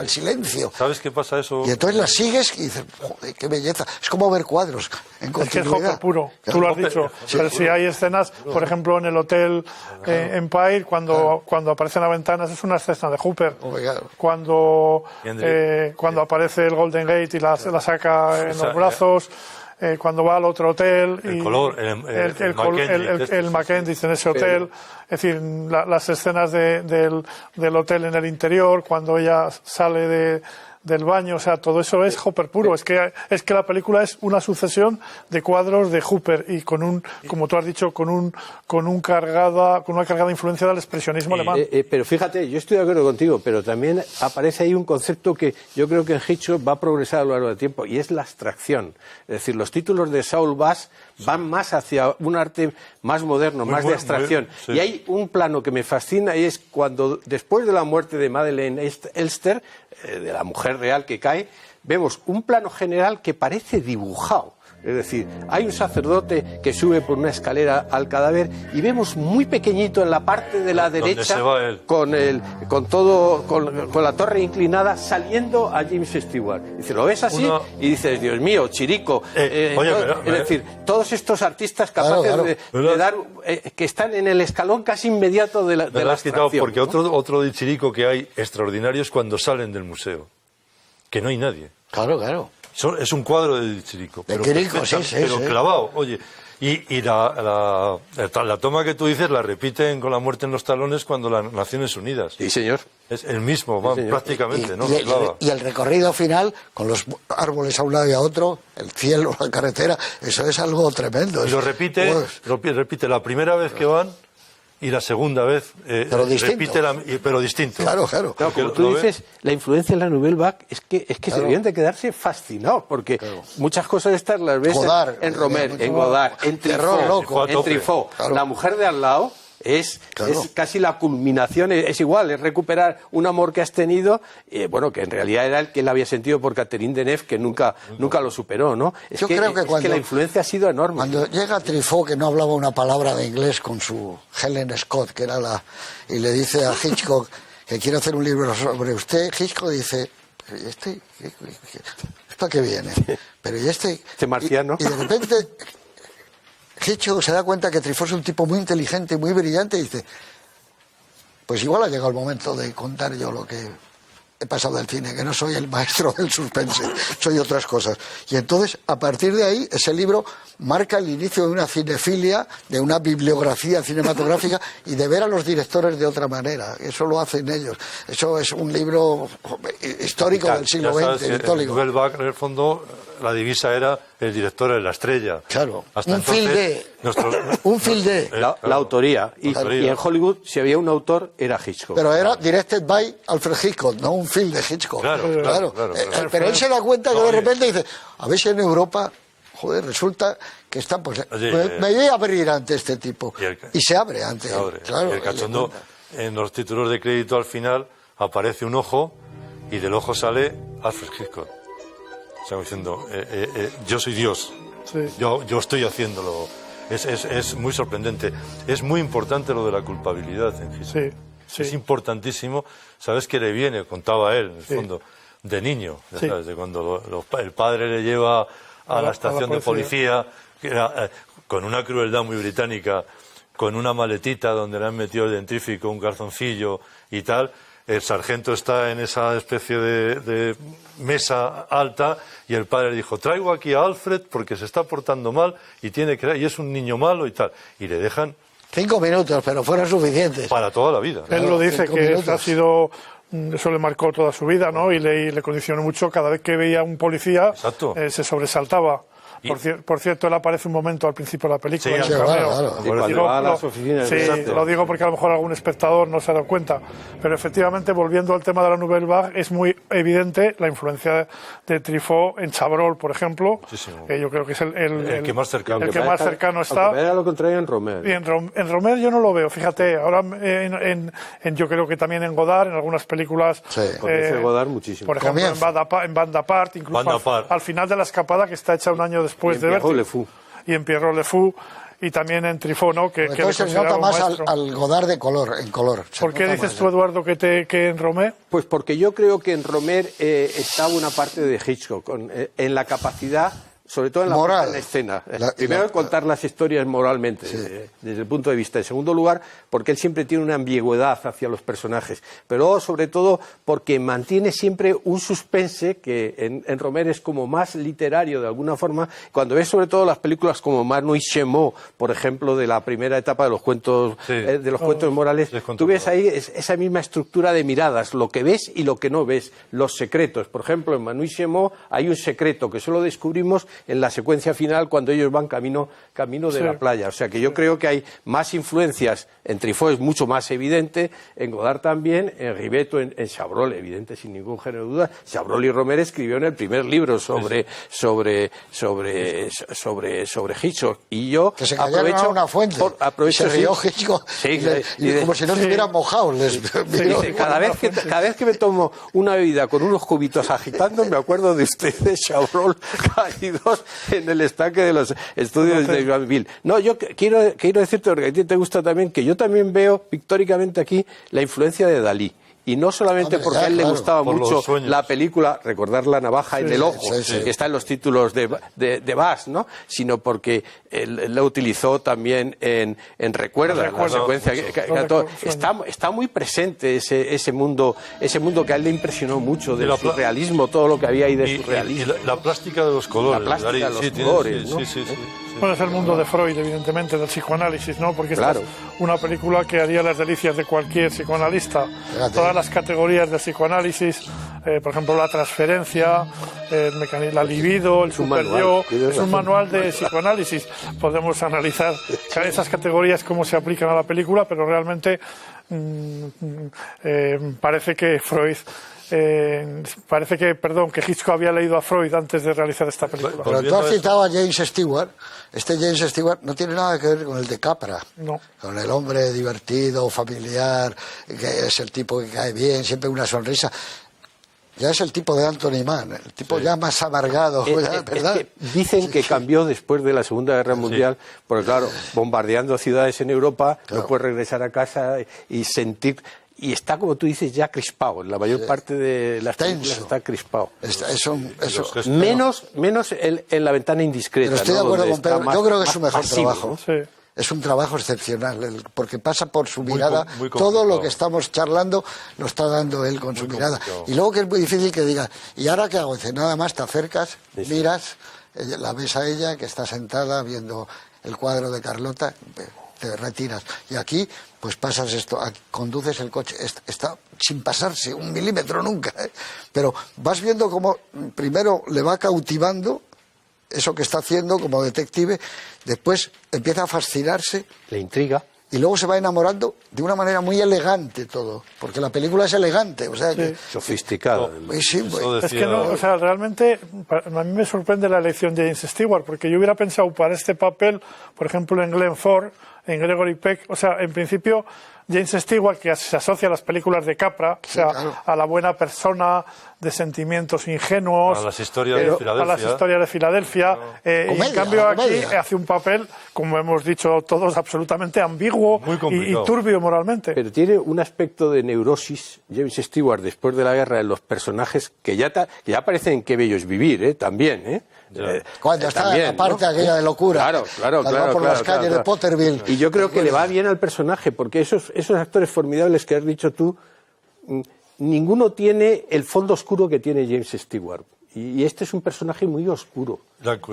silencio. ¿Sabes qué pasa eso? Y entonces la sigues y dices, joder, qué belleza. Es como ver cuadros en continuidad. Es que es Hopper puro, tú lo has dicho. Sí, pero si hay escenas, por ejemplo, en el Hotel Empire, cuando aparecen las ventanas, es una escena de Hooper. Cuando aparece el Golden Gate y la saca en los brazos, cuando va al otro hotel y el Mackenzie en ese hotel, es decir, las escenas del hotel en el interior, cuando ella sale del baño, o sea, todo eso es Hopper puro. Es que la película es una sucesión de cuadros de Hopper y como tú has dicho, con una cargada influencia del expresionismo alemán. Pero fíjate, yo estoy de acuerdo contigo, pero también aparece ahí un concepto que yo creo que en Hitchcock va a progresar a lo largo del tiempo, y es la abstracción. Es decir, los títulos de Saul Bass van más hacia un arte más moderno, más de abstracción. Y hay un plano que me fascina, y es cuando, después de la muerte de Madeleine Elster, de la mujer real que cae, vemos un plano general que parece dibujado. Es decir, hay un sacerdote que sube por una escalera al cadáver y vemos muy pequeñito en la parte de la derecha con la torre inclinada saliendo a James Stewart. Dice, lo ves así y dices, Dios mío, Chirico. Es decir, todos estos artistas capaces de dar que están en el escalón casi inmediato de la abstracción, porque ¿no? otro de Chirico que hay extraordinario es cuando salen del museo, que no hay nadie. Claro. Es un cuadro de Chirico, pero clavado, oye. Y la toma que tú dices la repiten con la muerte en los talones cuando las Naciones Unidas. Sí, señor. Es el mismo, prácticamente, ¿no? Y el recorrido final, con los árboles a un lado y a otro, el cielo, la carretera, eso es algo tremendo. Y lo repite la primera vez que van, y la segunda vez Pero distinto. repite pero distinto. Claro, claro. Claro, como tú dices, la influencia de la Nouvelle Vague es que Claro. se deberían de quedarse fascinados, porque Claro. muchas cosas estas las ves Godard, en Romer, en Godard, en Terror Truffaut. loco. En Truffaut. Claro. La mujer de al lado Claro. es casi la culminación, es igual, es recuperar un amor que has tenido, bueno, que en realidad era el que él había sentido por Catherine Deneuve, que nunca lo superó, ¿no? Yo creo que es que la influencia ha sido enorme. Cuando llega Truffaut, que no hablaba una palabra de inglés, con su Helen Scott, que era y le dice a Hitchcock que quiere hacer un libro sobre usted, Hitchcock dice, ¿y este? ¿Esto a qué viene? Pero ¿y este? Este marciano. Y de repente Hitchcock se da cuenta que Truffaut es un tipo muy inteligente, muy brillante, y dice, pues igual ha llegado el momento de contar yo lo que he pasado del cine, que no soy el maestro del suspense, soy otras cosas. Y entonces, a partir de ahí, ese libro marca el inicio de una cinefilia, de una bibliografía cinematográfica y de ver a los directores de otra manera. Eso lo hacen ellos. Eso es un libro histórico del siglo XX. En Nouvelle Vague, en el fondo, la divisa era el director es la estrella. Claro, Hasta un film de... Un film de... La autoría. Y en Hollywood, si había un autor, era Hitchcock. Pero era directed by Alfred Hitchcock, no un film de Hitchcock. Claro. Pero él se da cuenta que de repente dice, a ver si en Europa, joder, resulta que están, pues, me voy a abrir ante este tipo. Y se abre ante él. Claro, y el cachondo, en los títulos de crédito al final, aparece un ojo y del ojo sale Alfred Hitchcock. O sea, diciendo, yo soy Dios, Sí. yo estoy haciéndolo. Es muy sorprendente. Es muy importante lo de la culpabilidad en Hitchcock. Sí. Es importantísimo. ¿Sabes qué le viene? Contaba él, en el fondo, de niño, Sí. ¿sabes? De cuando el padre le lleva a la estación de policía, que era, con una crueldad muy británica, con una maletita donde le han metido el dentífrico, un calzoncillo y tal. El sargento está en esa especie de mesa alta y el padre dijo, traigo aquí a Alfred porque se está portando mal y es un niño malo y tal. Y le dejan 5 minutos, pero fueron suficientes. para toda la vida. Él lo dice, 5 que minutos. ha sido... Eso le marcó toda su vida, ¿no? Y le condicionó mucho. Cada vez que veía a un policía, Exacto. Se sobresaltaba. Y- Por cierto, él aparece un momento al principio de la película. Sí, en un cameo. claro. Y cuando Digo, va a las oficinas sí, de Exacto. lo digo porque a lo mejor algún espectador no se ha dado cuenta. Pero efectivamente, volviendo al tema de la Nouvelle Vague, es muy evidente la influencia de Truffaut en Chabrol, por ejemplo. Muchísimo. Que yo creo que es el que más cercano. el que más cercano está. Aunque era lo contrario en Romer. Y en Romer yo no lo veo, fíjate, ahora yo creo que también en Godard, en algunas películas, Sí. Conoce Godard muchísimo. por ejemplo Comienza. en Bande Apart, incluso Bande Apart. al final de la escapada, que está hecha un año después Y de en Pierrot Vértigo, Le Fou. y en Pierrot Le Fou, y también en Truffaut, ¿no? que le Entonces se consideraba nota un más maestro. al Godard en color. Se ¿Por qué nota dices más. tú, Eduardo, que en Romer? Pues porque yo creo que en Romer está una parte de Hitchcock, en la capacidad, sobre todo en la Moral. puesta en escena. La- Primero, la- contar las historias moralmente, desde el punto de vista. En segundo lugar, porque él siempre tiene una ambigüedad hacia los personajes. Pero luego, sobre todo, porque mantiene siempre un suspense que en Romer es como más literario, de alguna forma. Cuando ves, sobre todo, las películas como Manu y Chemo, por ejemplo, de la primera etapa de los cuentos, Sí. de los cuentos morales, Les tú ves contemporáneo. ahí esa misma estructura de miradas, lo que ves y lo que no ves, los secretos. Por ejemplo, en Manu y Chemo hay un secreto que solo descubrimos en la secuencia final cuando ellos van camino de Sí. la playa. O sea que yo creo que hay más influencias. En Truffaut es mucho más evidente, en Godard también, en Rivetto, en Chabrol, evidente sin ningún género de duda. Chabrol y Romer escribieron el primer libro sobre Hitchcock. Y yo Que se cayeron a una fuente. aprovecho y se rió sí. Hitchcock. Sí, Como si no se hubieran mojado. Miró. Dice, cada vez que me tomo una bebida con unos cubitos agitando, me acuerdo de ustedes, Chabrol, caídos en el estanque de los estudios de Granville. No, yo quiero decirte, porque a ti te gusta también, que yo también veo pictóricamente aquí la influencia de Dalí. Y no solamente Hombre, porque ya, a él le claro, gustaba por los mucho sueños. la película, recordar la navaja en el ojo, sí. que está en los títulos de Bass, ¿no? Sino porque él la utilizó también en Recuerda, la secuencia. Está muy presente ese mundo que a él le impresionó mucho, del surrealismo, todo lo que había ahí de Y surrealismo. la plástica de los colores. La plástica de los Sí, tiene- colores, sí, ¿no? sí. Bueno, es el mundo de Freud, evidentemente, del psicoanálisis, ¿no? Porque esta Claro. es una película que haría las delicias de cualquier psicoanalista. Fíjate. Todas las categorías del psicoanálisis, por ejemplo, la transferencia, el mecanismo, la libido, el super-yo. Es un manual de psicoanálisis. Podemos analizar esas categorías, cómo se aplican a la película, pero realmente parece que Freud... que Hitchcock había leído a Freud antes de realizar esta película. Pero tú has citado a James Stewart. Este James Stewart no tiene nada que ver con el de Capra. No. Con el hombre divertido, familiar, que es el tipo que cae bien, siempre una sonrisa. Ya es el tipo de Anthony Mann, el tipo ya más amargado, ¿verdad? Es que dicen que cambió después de la Segunda Guerra Mundial, porque claro, bombardeando ciudades en Europa, no puede regresar a casa y sentir... Y está, como tú dices, ya crispado. En la mayor parte de las películas está crispado. Menos en La ventana indiscreta. Pero estoy de acuerdo con Pedro. Yo creo que es su mejor pasivo, trabajo. ¿no? Sí. Es un trabajo excepcional, porque pasa por su mirada. Todo lo que estamos charlando lo está dando él con su mirada. Y luego que es muy difícil que diga, ¿y ahora qué hago? Dice, nada más te acercas, miras, la ves a ella que está sentada viendo el cuadro de Carlota, te retiras. Y aquí, pues pasas esto, conduces el coche, está sin pasarse un milímetro nunca, ¿eh? Pero vas viendo cómo primero le va cautivando eso que está haciendo como detective, después empieza a fascinarse. Le intriga. Y luego se va enamorando de una manera muy elegante todo, porque la película es elegante, o sea que... Sofisticada. Sí, pues. Es que no, o sea, realmente a mí me sorprende la elección de James Stewart, porque yo hubiera pensado para este papel, por ejemplo, en Glenn Ford, en Gregory Peck, o sea, en principio James Stewart, que se asocia a las películas de Capra, o sea, claro, a la buena persona, de sentimientos ingenuos, a las historias de Filadelfia, a las historias de Filadelfia, comedia, y en cambio comedia. Aquí hace un papel, como hemos dicho todos, absolutamente ambiguo y turbio moralmente. Pero tiene un aspecto de neurosis, James Stewart, después de la guerra, en los personajes que ya parecen en Qué bello es vivir, también, Cuando está también, la parte ¿no? aquella de locura, claro, va por las calles de Potterville. Y yo creo que le va bien al personaje, porque esos actores formidables que has dicho tú, ninguno tiene el fondo oscuro que tiene James Stewart. Y este es un personaje muy oscuro,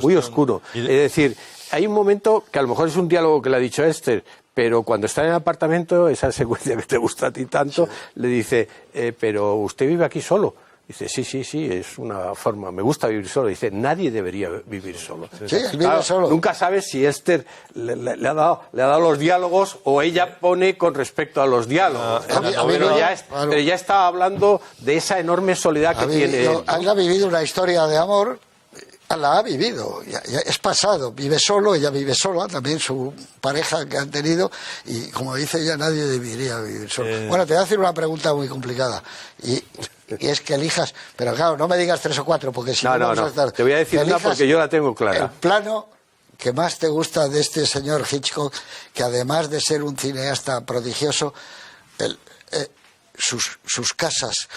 muy oscuro. Es decir, hay un momento que a lo mejor es un diálogo que le ha dicho Esther, pero cuando está en el apartamento, esa secuencia que te gusta a ti tanto, le dice, pero usted vive aquí solo. Dice, sí, es una forma, me gusta vivir solo. Dice, nadie debería vivir solo. Sí, él vive solo. Nunca sabes si Esther le ha dado los diálogos o ella pone con respecto a los diálogos. Pero ya está hablando de esa enorme soledad que tiene él, ¿no? Él ha vivido una historia de amor, la ha vivido, ya es pasado, vive solo, ella vive sola, también su pareja que han tenido, y como dice ella, nadie debería vivir solo. Bueno, te voy a hacer una pregunta muy complicada, y es que elijas, pero claro, no me digas 3 o 4, porque si no vamos a estar... Te voy a decir una porque yo la tengo clara. El plano que más te gusta de este señor Hitchcock, que además de ser un cineasta prodigioso, sus casas,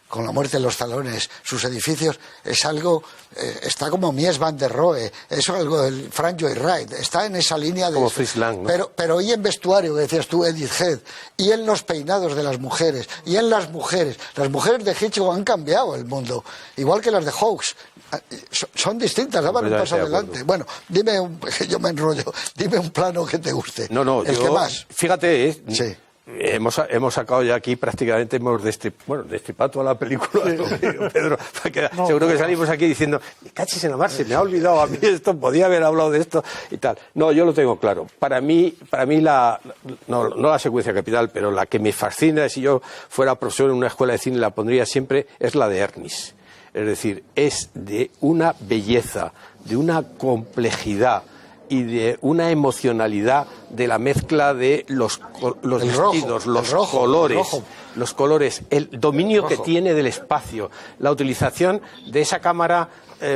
con la muerte en los salones, sus edificios, es algo, está como Mies van der Rohe, es algo del Frank Lloyd Wright, está en esa línea de... Como Fritz Lang, ¿no? Pero y en vestuario, que decías tú, Edith Head, y en los peinados de las mujeres, y en las mujeres de Hitchcock han cambiado el mundo, igual que las de Hawks, son distintas, daban un paso adelante. Bueno, yo me enrollo, dime un plano que te guste. El que más. Fíjate, sí. Hemos sacado ya aquí prácticamente, hemos destripado toda la película, Pedro, seguro que salimos aquí diciendo, cachis en la mar, se me ha olvidado a mí esto, podía haber hablado de esto y tal. No, yo lo tengo claro. Para mí no la secuencia capital, pero la que me fascina, si yo fuera profesor en una escuela de cine, la pondría siempre, es la de Ernest. Es decir, es de una belleza, de una complejidad y de una emocionalidad de la mezcla de los vestidos, los colores, el dominio que tiene del espacio, la utilización de esa cámara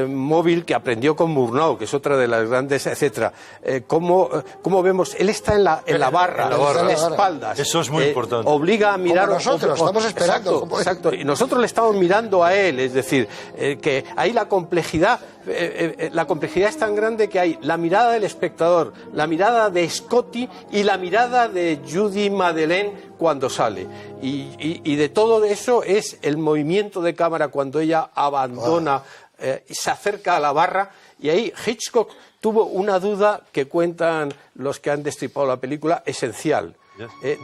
móvil que aprendió con Murnau, que es otra de las grandes, etcétera. Cómo vemos, él está en la barra, de espaldas. Eso es muy importante. Obliga a mirar. Como nosotros, estamos esperando. Exacto. Y nosotros le estamos mirando a él, es decir, que ahí la complejidad es tan grande que hay la mirada del espectador, la mirada de Scotty y la mirada de Judy Madeleine cuando sale. Y de todo eso es el movimiento de cámara cuando ella abandona, se acerca a la barra, y ahí Hitchcock tuvo una duda que cuentan los que han destripado la película, esencial.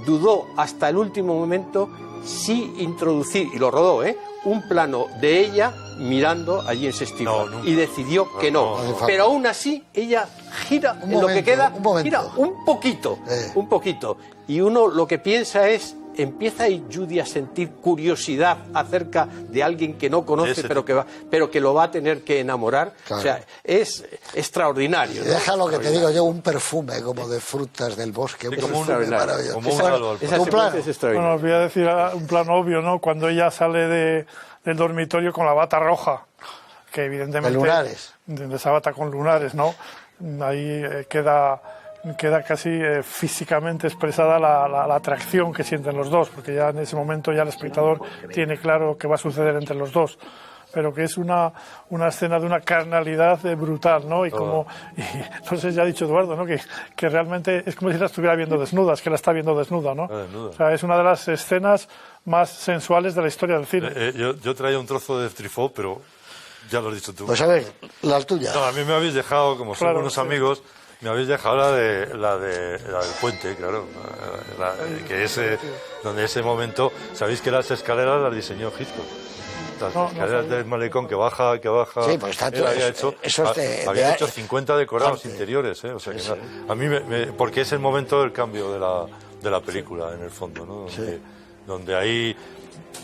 dudó hasta el último momento si introducir, y lo rodó, un plano de ella mirando allí en Sestina, y decidió que no. Pero aún así, ella gira en lo que queda, gira un poquito, y uno lo que piensa es, empieza ahí Judy a sentir curiosidad acerca de alguien que no conoce, pero que lo va a tener que enamorar. Claro. O sea, es extraordinario. Deja lo que te digo yo, un perfume como de frutas del bosque, un perfume maravilloso. Bueno, os voy a decir un plano obvio, ¿no? Cuando ella sale del dormitorio con la bata roja, que evidentemente... De lunares. De esa bata con lunares, ¿no? Ahí queda casi físicamente expresada la atracción que sienten los dos, porque ya en ese momento ya el espectador tiene claro qué va a suceder entre los dos, pero que es una escena de una carnalidad brutal, ¿no? Y como, no sé si ha dicho Eduardo, ¿no? Que realmente es como si la estuviera viendo desnuda, es que la está viendo desnuda, ¿no? O sea, es una de las escenas más sensuales de la historia del cine. Yo traía un trozo de Truffaut, pero ya lo has dicho tú. Pues a ver, las tuyas. No, a mí me habéis dejado, como somos unos amigos... Me habéis dejado la del puente, claro, donde ese momento, sabéis que las escaleras las diseñó Hitchcock. Las escaleras del malecón que baja. Sí, pues está todo había hecho 50 decorados interiores, o sea que a mí porque es el momento del cambio de la película en el fondo, ¿no? Donde ahí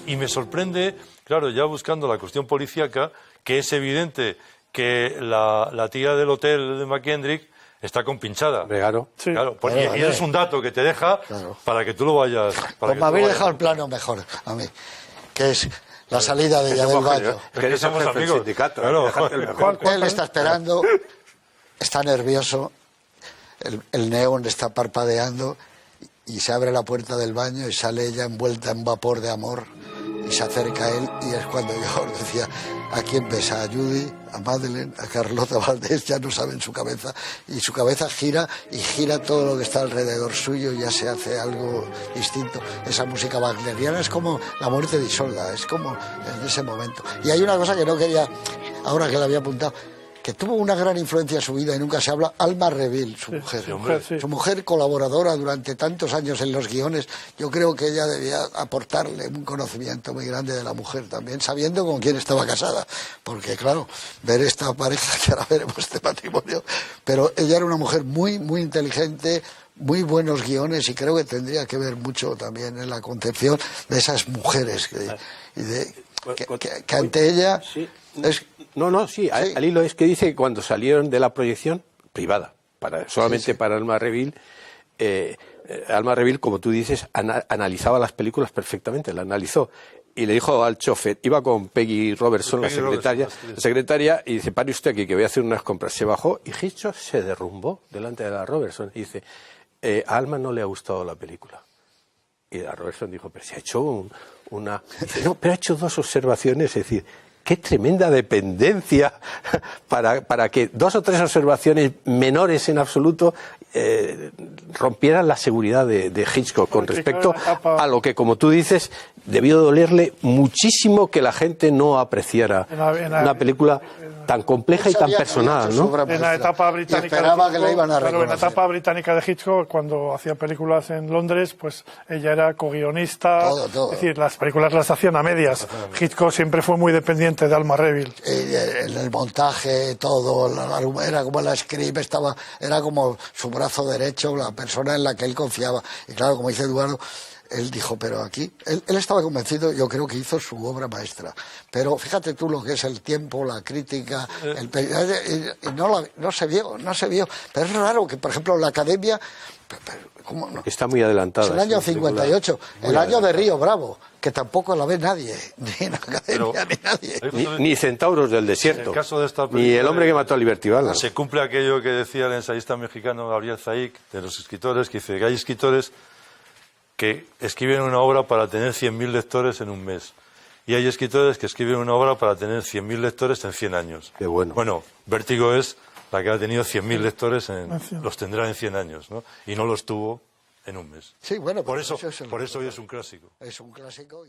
y me sorprende, claro, ya buscando la cuestión policíaca, que es evidente que la tía del hotel de McKendrick está compinchada. Claro. Sí. Claro, porque y es un dato que te deja para que tú lo vayas... Pues me habéis dejado el plano mejor a mí, que es la salida de ella del baño. Que somos amigos. Él está esperando, está nervioso, el neón está parpadeando y se abre la puerta del baño y sale ella envuelta en vapor de amor y se acerca a él, y es cuando yo os decía, ¿a quién ves? A Judy, a Madeleine, a Carlota Valdés, ya no sabe en su cabeza, y su cabeza gira y gira todo lo que está alrededor suyo, y ya se hace algo distinto. Esa música wagneriana es como la muerte de Isolda, es como en ese momento. Y hay una cosa que no quería, ahora que la había apuntado, que tuvo una gran influencia en su vida y nunca se habla, Alma Reville, su mujer. Su mujer, colaboradora durante tantos años en los guiones. Yo creo que ella debía aportarle un conocimiento muy grande de la mujer también, sabiendo con quién estaba casada. Porque, claro, ver esta pareja, que ahora veremos este matrimonio, pero ella era una mujer muy, muy inteligente, muy buenos guiones, y creo que tendría que ver mucho también en la concepción de esas mujeres que ante ella... es, al hilo es que dice que cuando salieron de la proyección privada, solamente para Alma Reville, como tú dices, analizaba las películas perfectamente, la analizó. Y le dijo al chofer, iba con Peggy Robertson, la secretaria, y dice, pare usted aquí que voy a hacer unas compras. Se bajó y Hitchcock se derrumbó delante de la Robertson y dice, a Alma no le ha gustado la película. Y la Robertson dijo, pero se ha hecho una... Dice, no, pero ha hecho dos observaciones, es decir, qué tremenda dependencia para que dos o tres observaciones menores en absoluto rompieran la seguridad de Hitchcock con respecto a lo que, como tú dices, debió dolerle muchísimo que la gente no apreciara una película tan compleja y tan personal, ¿no? En la etapa británica en la etapa británica de Hitchcock, cuando hacía películas en Londres, pues ella era co-guionista, todo. Es decir, las películas las hacían a medias. Hitchcock siempre fue muy dependiente de Alma Reville. En el montaje, todo, era como la script, era como su brazo derecho, la persona en la que él confiaba. Y claro, como dice Eduardo, él dijo, pero aquí, él estaba convencido, yo creo que hizo su obra maestra. Pero fíjate tú lo que es el tiempo, la crítica, no se vio. Pero es raro que, por ejemplo, la Academia... ¿cómo no? Está muy adelantada. Es el año 58, el año de Río Bravo, que tampoco la ve nadie, ni en la Academia, ni nadie. Ni Centauros del Desierto, en el caso de esta ni El hombre que mató a Liberty Balance. Se cumple aquello que decía el ensayista mexicano Gabriel Zaik, de los escritores, que dice que hay escritores que escriben una obra para tener 100.000 lectores en un mes. Y hay escritores que escriben una obra para tener 100.000 lectores en 100 años. Qué bueno. Bueno, Vértigo es la que ha tenido 100.000 lectores, los tendrá en 100 años, ¿no? Y no los tuvo en un mes. Sí, bueno, por eso hoy es un clásico. Es un clásico.